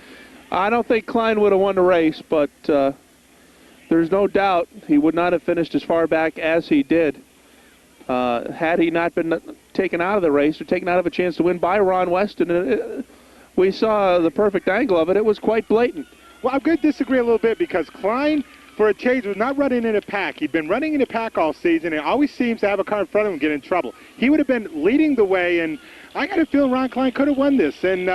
I don't think Klein would have won the race, but there's no doubt he would not have finished as far back as he did had he not been taken out of the race or taken out of a chance to win by Ron Weston. We saw the perfect angle of it. It was quite blatant. Well, I'm going to disagree a little bit because Klein, for a change, was not running in a pack. He'd been running in a pack all season and always seems to have a car in front of him get in trouble. He would have been leading the way, and I got a feeling Ron Klein could have won this. And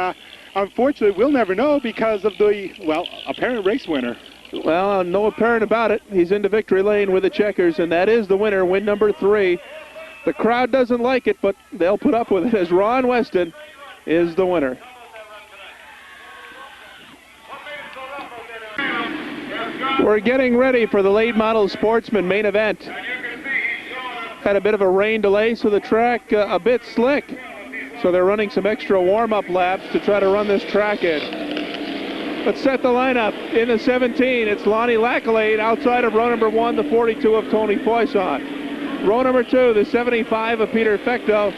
unfortunately, we'll never know because of the, well, apparent race winner. Well, no apparent about it. He's into victory lane with the checkers, and that is the winner, win number 3. The crowd doesn't like it, but they'll put up with it as Ron Weston is the winner. We're getting ready for the late model Sportsman main event. Had a bit of a rain delay, so the track a bit slick. So they're running some extra warm-up laps to try to run this track in. Let's set the lineup. In the 17, it's Lonnie Lackalade outside of row number 1, the 42 of Tony Poisson. Row number 2, the 75 of Peter Fecto.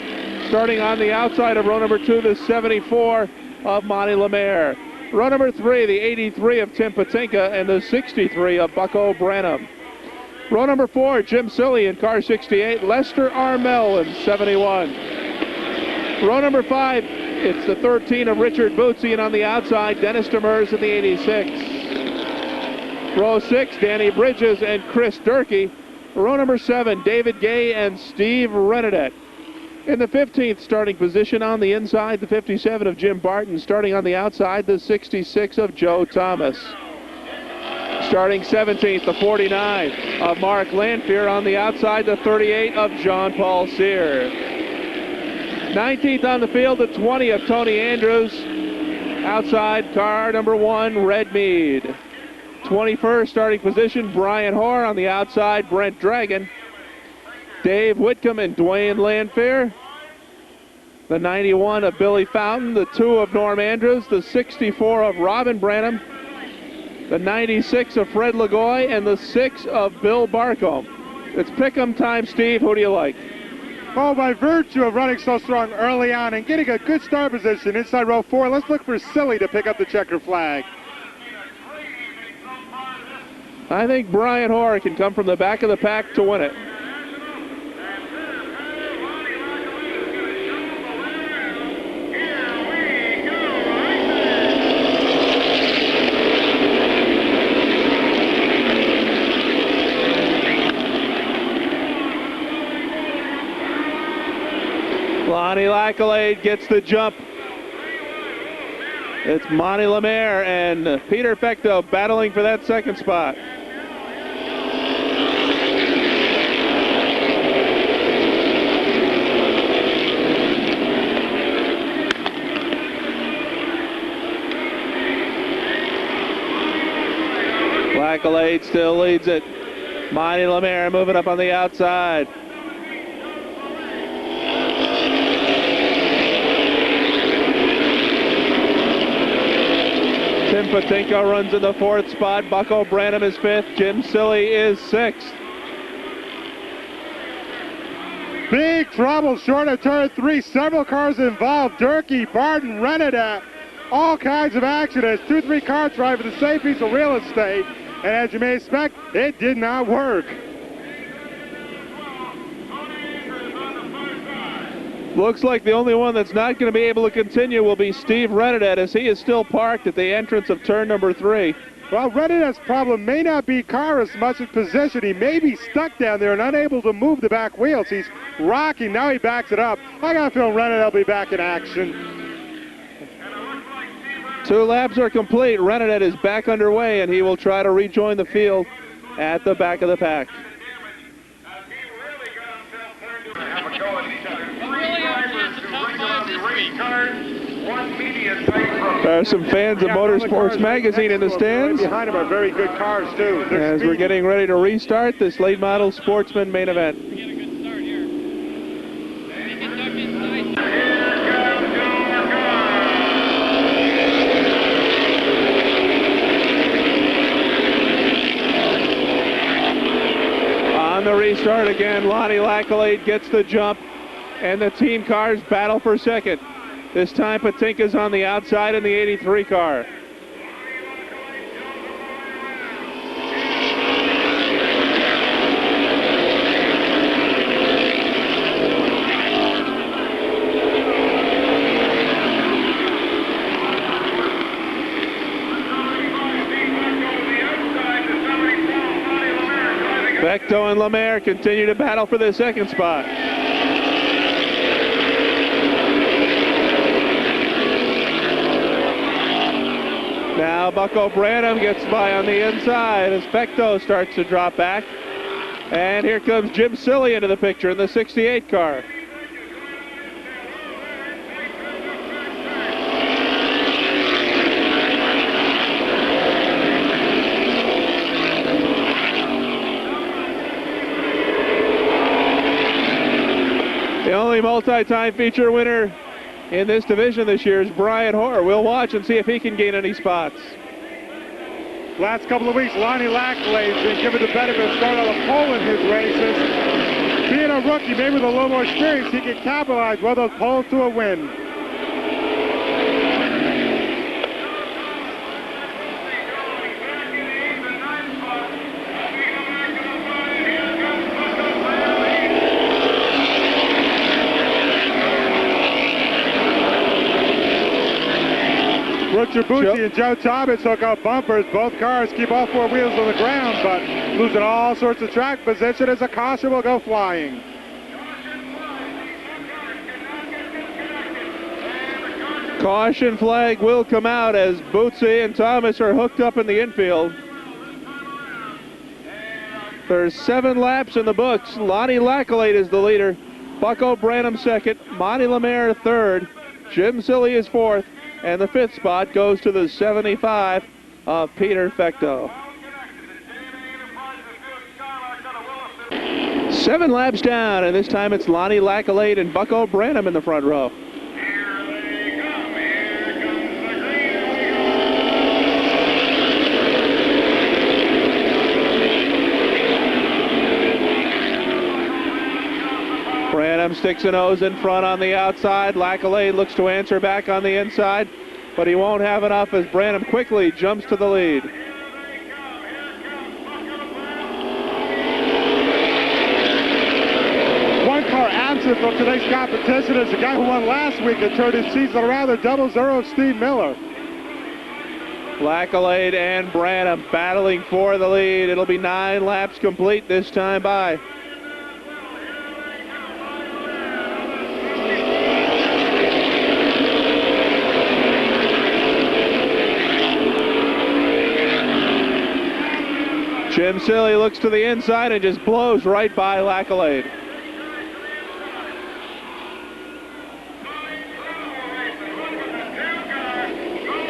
Starting on the outside of row number 2, the 74 of Monty Lemaire. Row number 3, the 83 of Tim Patinka, and the 63 of Bucko Branham. Row number 4, Jim Silly in car 68, Lester Armel in 71. Row number 5, it's the 13 of Richard Bootsy, and on the outside, Dennis Demers in the 86. Row 6, Danny Bridges and Chris Durkee. Row number 7, David Gay and Steve Renadette. In the 15th starting position on the inside, the 57 of Jim Barton. Starting on the outside, the 66 of Joe Thomas. Starting 17th, the 49 of Mark Lanfear. On the outside, the 38 of John Paul Sear. 19th on the field, the 20 of Tony Andrews. Outside, car number 1, Red Mead. 21st starting position, Brian Hoare. On the outside, Brent Dragon. Dave Whitcomb and Dwayne Lanfear. The 91 of Billy Fountain, the 2 of Norm Andrews, the 64 of Robin Branham, the 96 of Fred Lagoy, and the 6 of Bill Barcombe. It's pick'em time, Steve. Who do you like? Oh, by virtue of running so strong early on and getting a good start position inside row 4, let's look for Silly to pick up the checker flag. I think Brian Hoare can come from the back of the pack to win it. Lonnie Lackalade gets the jump. It's Monty Lemaire and Peter Fecto battling for that second spot. Lackalade still leads it. Monty Lemaire moving up on the outside. Tim Patinka runs in the 4th spot. Bucko Branham is 5th. Jim Silly is 6th. Big trouble short of turn 3. Several cars involved. Durkee, Barton, Renadette. All kinds of action as 2-3 cars try for the same piece of real estate. And as you may expect, it did not work. Looks like the only one that's not going to be able to continue will be Steve Renadet, as he is still parked at the entrance of turn number 3. Well, Renat's problem may not be car as much as position. He may be stuck down there and unable to move the back wheels. He's rocking. Now he backs it up. I got a feeling Renadet will be back in action. 2 laps are complete. Renadet is back underway, and he will try to rejoin the field at the back of the pack. There are some fans of MotorSports Magazine in the stands. Behind him are very good cars, too. As we're getting ready to restart this late model Sportsman main event. On the restart again, Lonnie Lackalade gets the jump, and the team cars battle for second. This time Patinka's on the outside in the 83 car. Bechto and Lemaire continue to battle for the second spot. Now Bucko Branham gets by on the inside as Bechto starts to drop back. And here comes Jim Silly into the picture in the 68 car. The only multi-time feature winner in this division this year is Brian Hoare. We'll watch and see if he can gain any spots. Last couple of weeks, Lonnie Lackalade's been given the benefit of starting on the pole in his races. Being a rookie, maybe with a little more experience, he can capitalize with those poles to a win. Richard Bucci and Joe Thomas hook up bumpers. Both cars keep all 4 wheels on the ground, but losing all sorts of track position as a caution will go flying. Caution flag will come out as Bucci and Thomas are hooked up in the infield. There's 7 laps in the books. Lonnie Lackalade is the leader. Bucko Branham second. Monty Lemaire third. Jim Silly is fourth. And the 5th spot goes to the 75 of Peter Fecto. 7 laps down, and this time it's Lonnie Lackalade and Bucko Branham in the front row. Branham sticks a nose in front on the outside. Lackalade looks to answer back on the inside, but he won't have enough as Branham quickly jumps to the lead. One car absent from today's competition is the guy who won last week and turned his season around, the 00 Steve Miller. Lackalade and Branham battling for the lead. It'll be 9 laps complete this time by. Jim Silly looks to the inside and just blows right by Lackalade.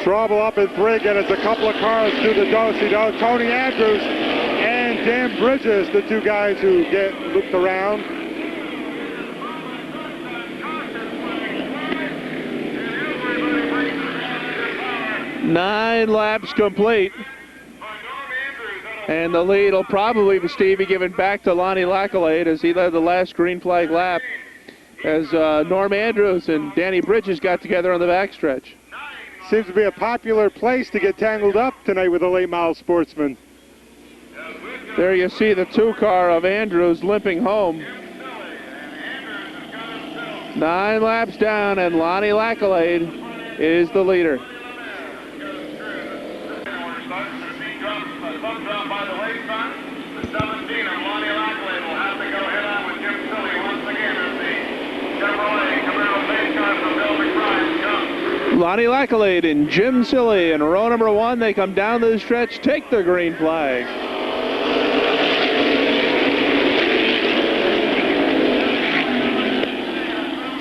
Trouble up in 3 again as a couple of cars do the do-si-do. Tony Andrews and Dan Bridges, the 2 guys who get looped around. Nine laps complete. And the lead will probably be given back to Lonnie Lackalade as he led the last green flag lap as Norm Andrews and Danny Bridges got together on the backstretch. Seems to be a popular place to get tangled up tonight with a late model Sportsman. There you see the 2 car of Andrews limping home. 9 laps down, and Lonnie Lackalade is the leader. By the wayside, the 17 of Lonnie Lackalade will have to go head on with Jim Silly once again as the Chevrolet Camaro pace car from Bill McBride comes. Lonnie Lackalade and Jim Silly in row number 1. They come down the stretch, take the green flag.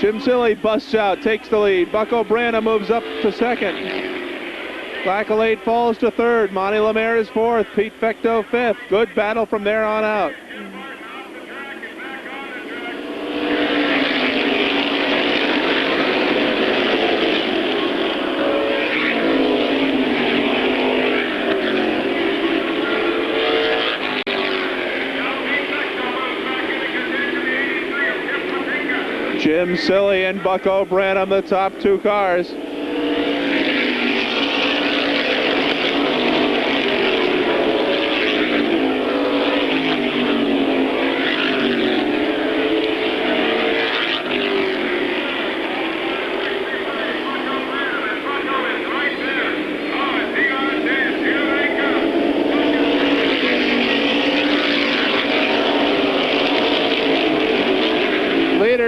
Jim Silly busts out, takes the lead. Bucko Branham moves up to second. Lackalade falls to third. Monty Lemaire is fourth. Pete Fecto fifth. Good battle from there on out. Jim Silly and Bucko Branham, the top 2 cars.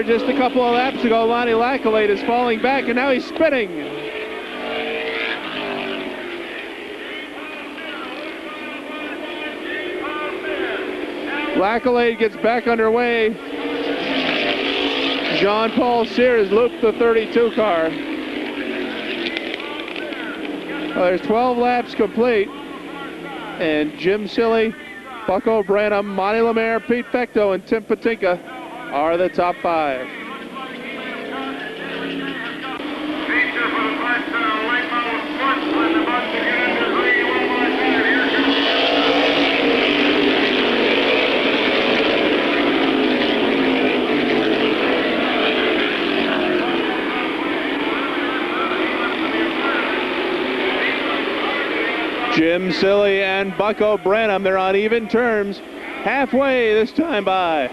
Just a couple of laps ago, Lonnie Lackalade is falling back, and now he's spinning. Lackalade gets back underway. Jean-Paul Sears looped the 32 car. Well, there's 12 laps complete, and Jim Silly, Bucko Branham, Monty Lemaire, Pete Fecto, and Tim Patinka are the top 5. Feature for the first late model Sportsman about to get into green one more time. Here comes Jim Silly and Bucko Branham. They're on even terms. Halfway this time by.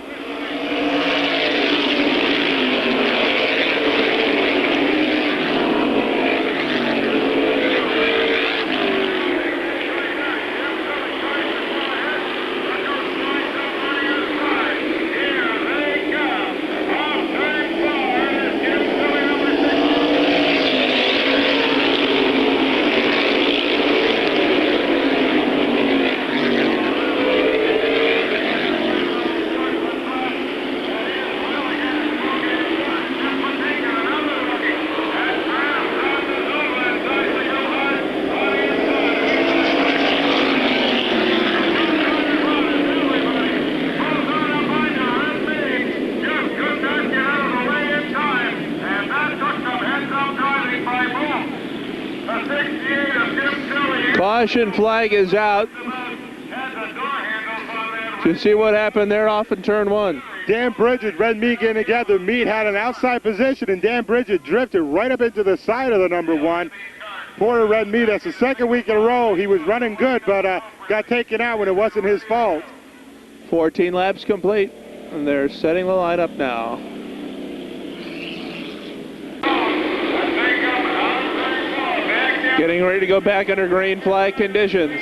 Caution flag is out. To see what happened there off in turn 1. Dan Bridget, Red Mead getting together. Mead had an outside position, and Dan Bridget drifted right up into the side of the number 1. Poor Red Mead, that's the second week in a row. He was running good, but got taken out when it wasn't his fault. 14 laps complete, and they're setting the lineup now. Getting ready to go back under green flag conditions.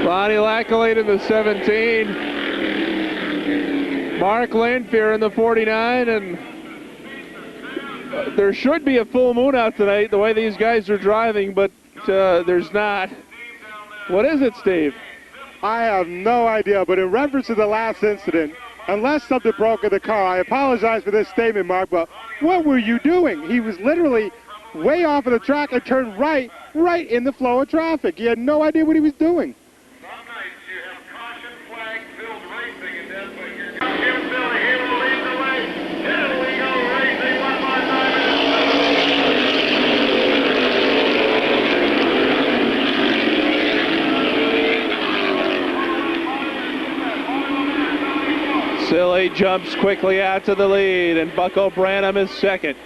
Lonnie Lackalade in the 17. Mark Lanfear in the 49, and there should be a full moon out tonight the way these guys are driving, but there's not. What is it, Steve? I have no idea, but in reference to the last incident, unless something broke in the car, I apologize for this statement, Mark, but what were you doing? He was literally way off of the track and turned right in the flow of traffic. He had no idea what he was doing. Jim Silly, he will lead the way. Here we go, racing one more time. Silly jumps quickly out to the lead, and Bucko Branham is second.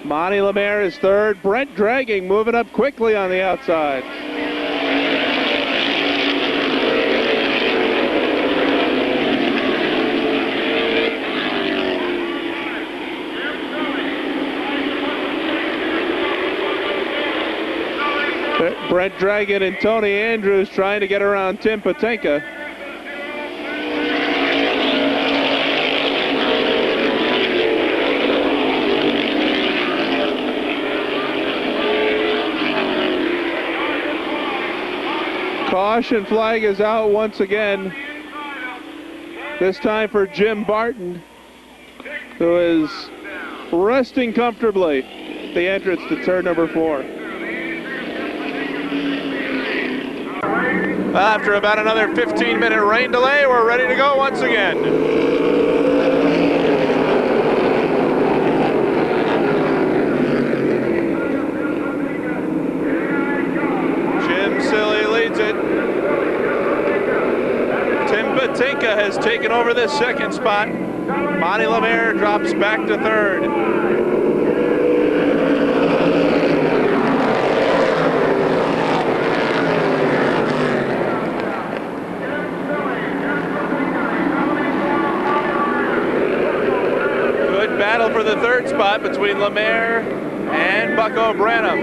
Monty Lemaire is third. Brent Dragging moving up quickly on the outside. Brent Dragon and Tony Andrews trying to get around Tim Patinka. Caution flag is out once again. This time for Jim Barton, who is resting comfortably at the entrance to turn number 4. After about another 15-minute rain delay, we're ready to go once again. Jim Silly leads it. Tim Patinka has taken over this second spot. Monty Lemaire drops back to third. Battle for the third spot between Lemaire and Bucko Branham.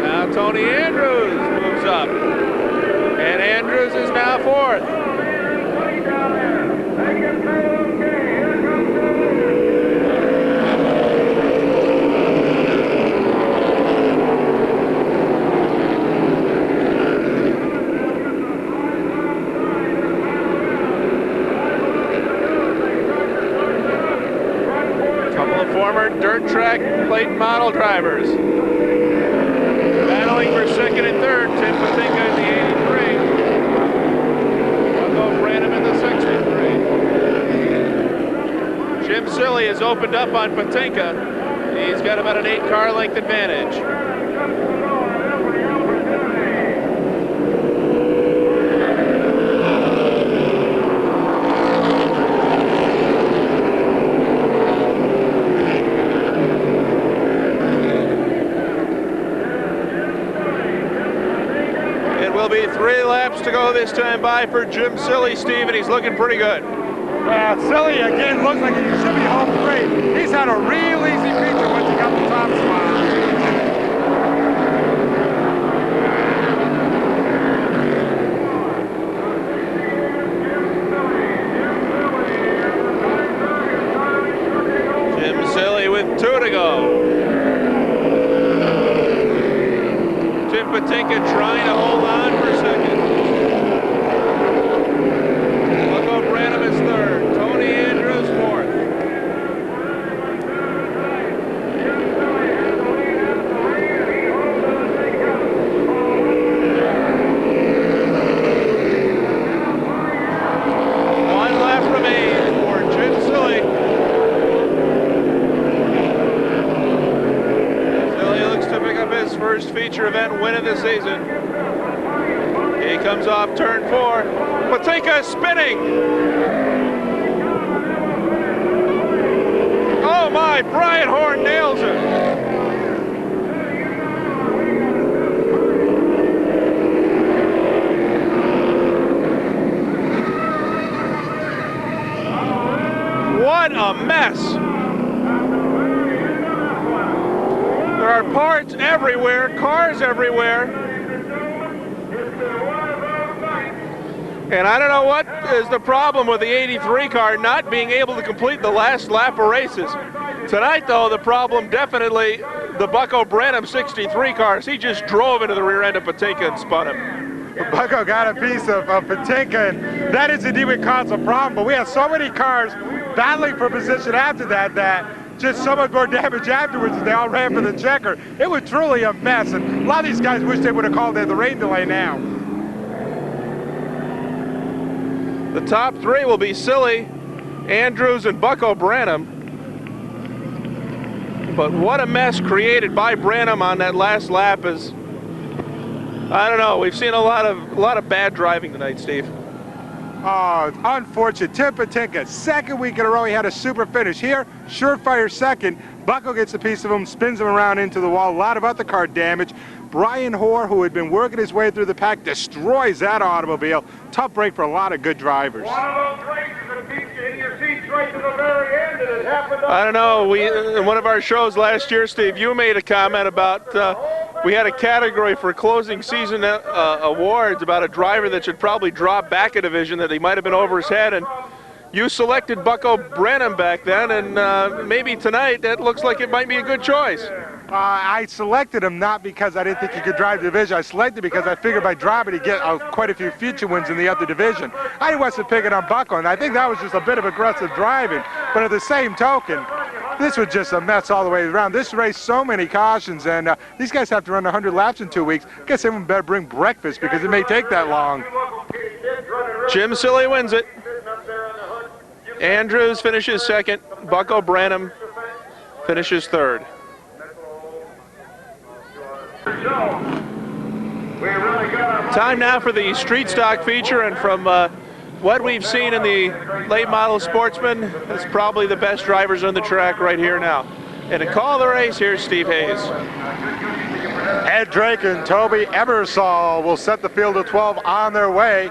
Now Tony Andrews moves up, and Andrews is now fourth. Former dirt track plate model drivers. Battling for second and third, Tim Patinka in the 83. Bucko Branham in the 63. Jim Silly has opened up on Patinka. He's got about an 8-car length advantage. Will be 3 laps to go this time by for Jim Silly, Steve, and he's looking pretty good. Silly again looks like he should be home straight. He's had a real easy feature once he got the top spot. Jim Silly with 2 to go. Tim Patinka trying to hold on for second. Bucko Branham is third. Tony Andrews fourth. One lap remains for Jim Silly. Silly looks to pick up his first feature event win of the season. He comes off turn 4. Patinka is spinning. Oh my, Brian Horn nails it. What a mess. There are parts everywhere, cars everywhere. And I don't know what is the problem with the 83 car not being able to complete the last lap of races. Tonight, though, the problem definitely the Bucko Branham 63 cars. He just drove into the rear end of Patinka and spun him. Bucko got a piece of Patinka, and that is indeed what caused a problem. But we had so many cars battling for position after that just so much more damage afterwards as they all ran for the checker. It was truly a mess, and a lot of these guys wish they would have called it the rain delay now. The top 3 will be Silly, Andrews, and Bucko Branham. But what a mess created by Branham on that last lap is, I don't know. We've seen a lot of bad driving tonight, Steve. Oh, it's unfortunate. Tim Patinka, second week in a row, he had a super finish. Here, surefire second. Bucko gets a piece of him, spins him around into the wall. A lot of other car damage. Brian Hoare, who had been working his way through the pack, destroys that automobile. Tough break for a lot of good drivers. One of those races that keeps you in your seats right to the very end, and it happened. I don't know. In one of our shows last year, Steve, you made a comment about we had a category for closing season awards about a driver that should probably drop back a division, that he might have been over his head, and you selected Bucko Branham back then, and maybe tonight that looks like it might be a good choice. I selected him not because I didn't think he could drive the division. I selected because I figured by driving he'd get quite a few future wins in the other division. I wasn't picking on Bucko, and I think that was just a bit of aggressive driving. But at the same token, this was just a mess all the way around. This race, so many cautions, and these guys have to run 100 laps in 2 weeks. I guess everyone better bring breakfast because it may take that long. Jim Silly wins it. Andrews finishes second. Bucko Branham finishes third. Time now for the street stock feature, and from what we've seen in the late model Sportsman, it's probably the best drivers on the track right here now. And to call the race, here's Steve Hayes. Ed Drake and Toby Ebersol will set the field of 12 on their way.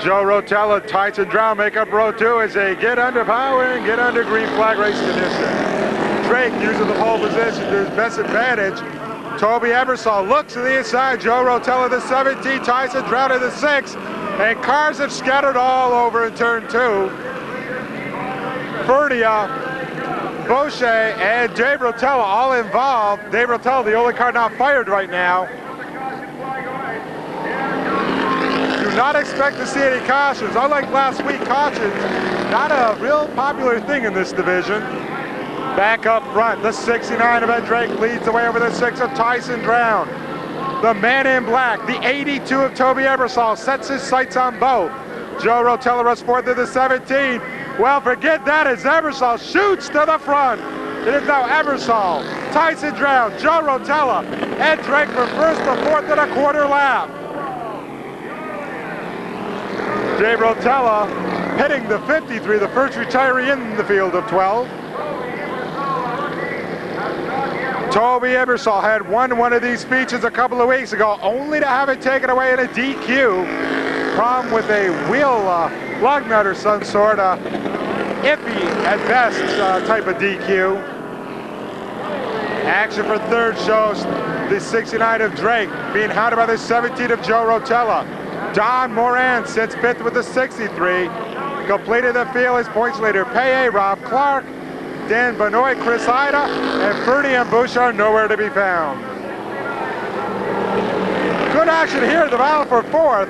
Joe Rotella, Tyson Drown make up row 2 as they get under power and get under green flag race condition. Drake using the pole position to his best advantage. Toby Ebersol looks to the inside. Joe Rotella the 17, Tyson Drown to the 6, and cars have scattered all over in turn 2. Ferdia, Boucher, and Dave Rotella all involved. Dave Rotella, the only car not fired right now. Do not expect to see any cautions. Unlike last week, cautions, not a real popular thing in this division. Back up front, the 69 of Ed Drake leads the way over the 6 of Tyson Drown. The man in black, the 82 of Toby Ebersol, sets his sights on both. Joe Rotella runs fourth of the 17. Well, forget that as Ebersol shoots to the front. It is now Ebersol, Tyson Drown, Joe Rotella, Ed Drake from first to fourth in a quarter lap. Dave Rotella hitting the 53, the first retiree in the field of 12. Toby Ebersol had won one of these features a couple of weeks ago, only to have it taken away in a DQ. Problem with a wheel lug nut or some sort of iffy at best type of DQ. Action for third shows the 69 of Drake being hounded by the 17 of Joe Rotella. Don Moran sits fifth with the 63. Completed the field his points leader, Paye, Rob Clark, Dan Benoit, Chris Ida, and Fernie and Bush are nowhere to be found. Good action here in the battle for fourth.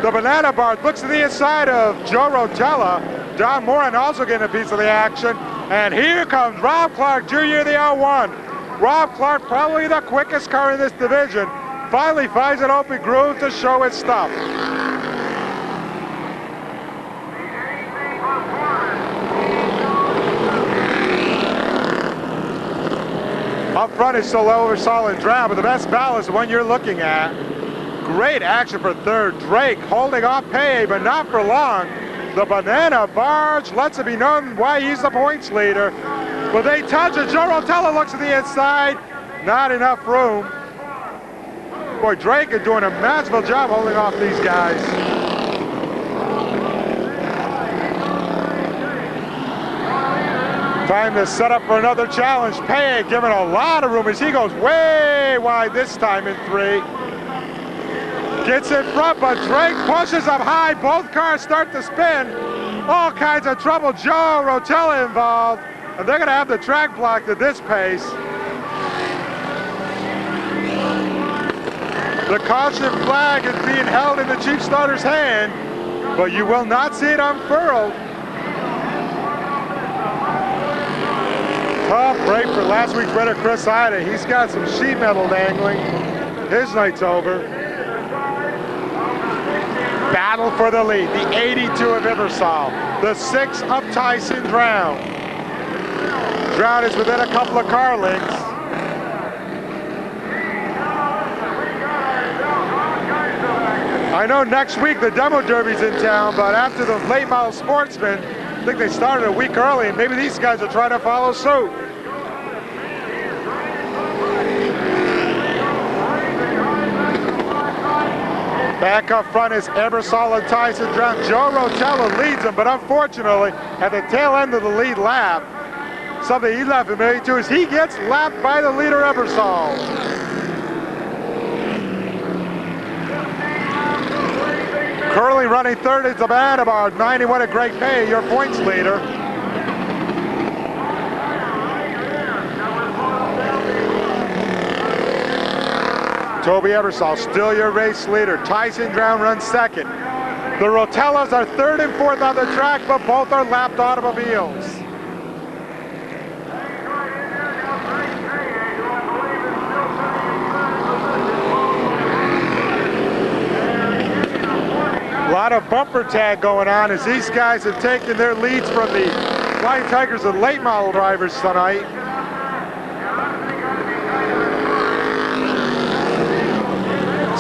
The Banana Bar looks to the inside of Joe Rotella. Don Moran also getting a piece of the action. And here comes Rob Clark Jr., the L1. Rob Clark, probably the quickest car in this division, finally finds an open groove to show its stuff. Up front is Ebersol and Drown, but the best battle is the one you're looking at. Great action for third. Drake holding off Paye, but not for long. The Banana Barge lets it be known why he's the points leader. But they touch it. Joe Rotella looks at the inside. Not enough room. Boy, Drake is doing a masterful job holding off these guys. Time to set up for another challenge. Paye giving a lot of room as he goes way wide this time in 3. Gets in front, but Drake pushes up high. Both cars start to spin. All kinds of trouble. Joe Rotella involved. And they're going to have the track blocked at this pace. The caution flag is being held in the chief starter's hand, but you will not see it unfurled. Tough break for last week's winner, Chris Ida. He's got some sheet metal dangling. His night's over. Battle for the lead. The 82 of Ebersol. The 6 of Tyson Drown. Drown is within a couple of car lengths. I know next week the demo derby's in town, but after the late model Sportsman, I think they started a week early, and maybe these guys are trying to follow suit. Back up front is Ebersol and Tyson Drown. Joe Rotella leads them, but unfortunately, at the tail end of the lead lap, something he's not familiar to is he gets lapped by the leader Ebersol. Currently running third is the man about 91 at Greg Pay, your points leader. Toby Ebersol, still your race leader. Tyson Drown runs second. The Rotellas are third and fourth on the track, but both are lapped automobiles. A lot of bumper tag going on as these guys have taken their leads from the Flying Tigers and late model drivers tonight.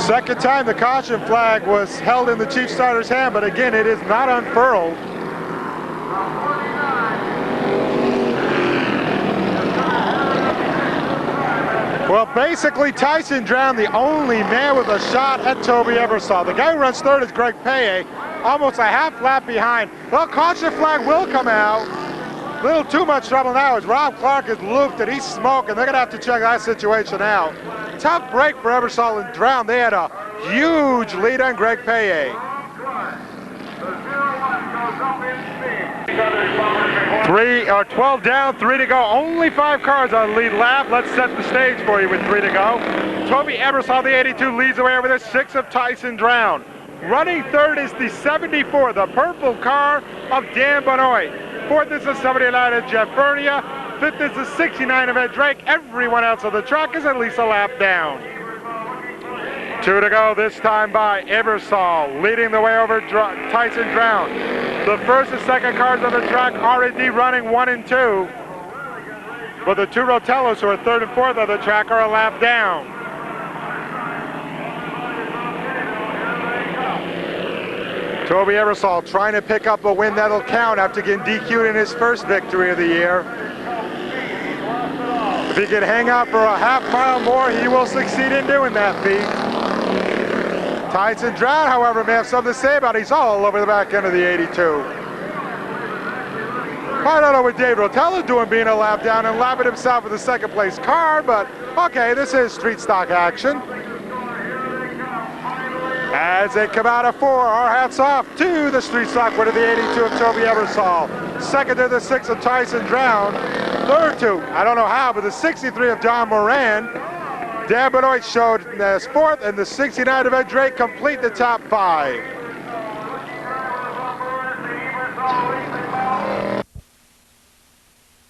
Second time the caution flag was held in the chief starter's hand, but again, it is not unfurled. Well, basically, Tyson Drown, the only man with a shot at Toby Ebersol. The guy who runs third is Greg Paye, almost a half lap behind. Well, caution flag will come out. A little too much trouble now as Rob Clark is looped and he's smoking. They're going to have to check that situation out. Tough break for Ebersol and Drown. They had a huge lead on Greg Paye. 12 down, 3 to go. Only 5 cars on lead lap. Let's set the stage for you with 3 to go. Toby Ebersol, the 82, leads away over the 6 of Tyson Drown. Running third is the 74, the purple car of Dan Benoit. Fourth is the 79 of Jeff Bernia. Fifth is the 69 of Ed Drake. Everyone else on the track is at least a lap down. 2 to go, this time by Ebersol, leading the way over Tyson Drown. The first and second cars on the track are indeed running 1 and 2. But the 2 Rotellos, who are third and fourth on the track, are a lap down. Toby Ebersol trying to pick up a win that'll count after getting DQ'd in his first victory of the year. If he can hang out for a half mile more, he will succeed in doing that feat. Tyson Drown, however, may have something to say about it. He's all over the back end of the 82. I don't know what Dave Rotella's doing being a lap down and lapping himself with the second place car, but okay, this is street stock action. As they come out of 4, our hats off to the street stock winner, the 82 of Toby Ebersol. Second to the 6 of Tyson Drown. Third to, I don't know how, but the 63 of Don Moran. Dan Benoit showed as fourth, and the 69 of Ed Drake complete the top 5.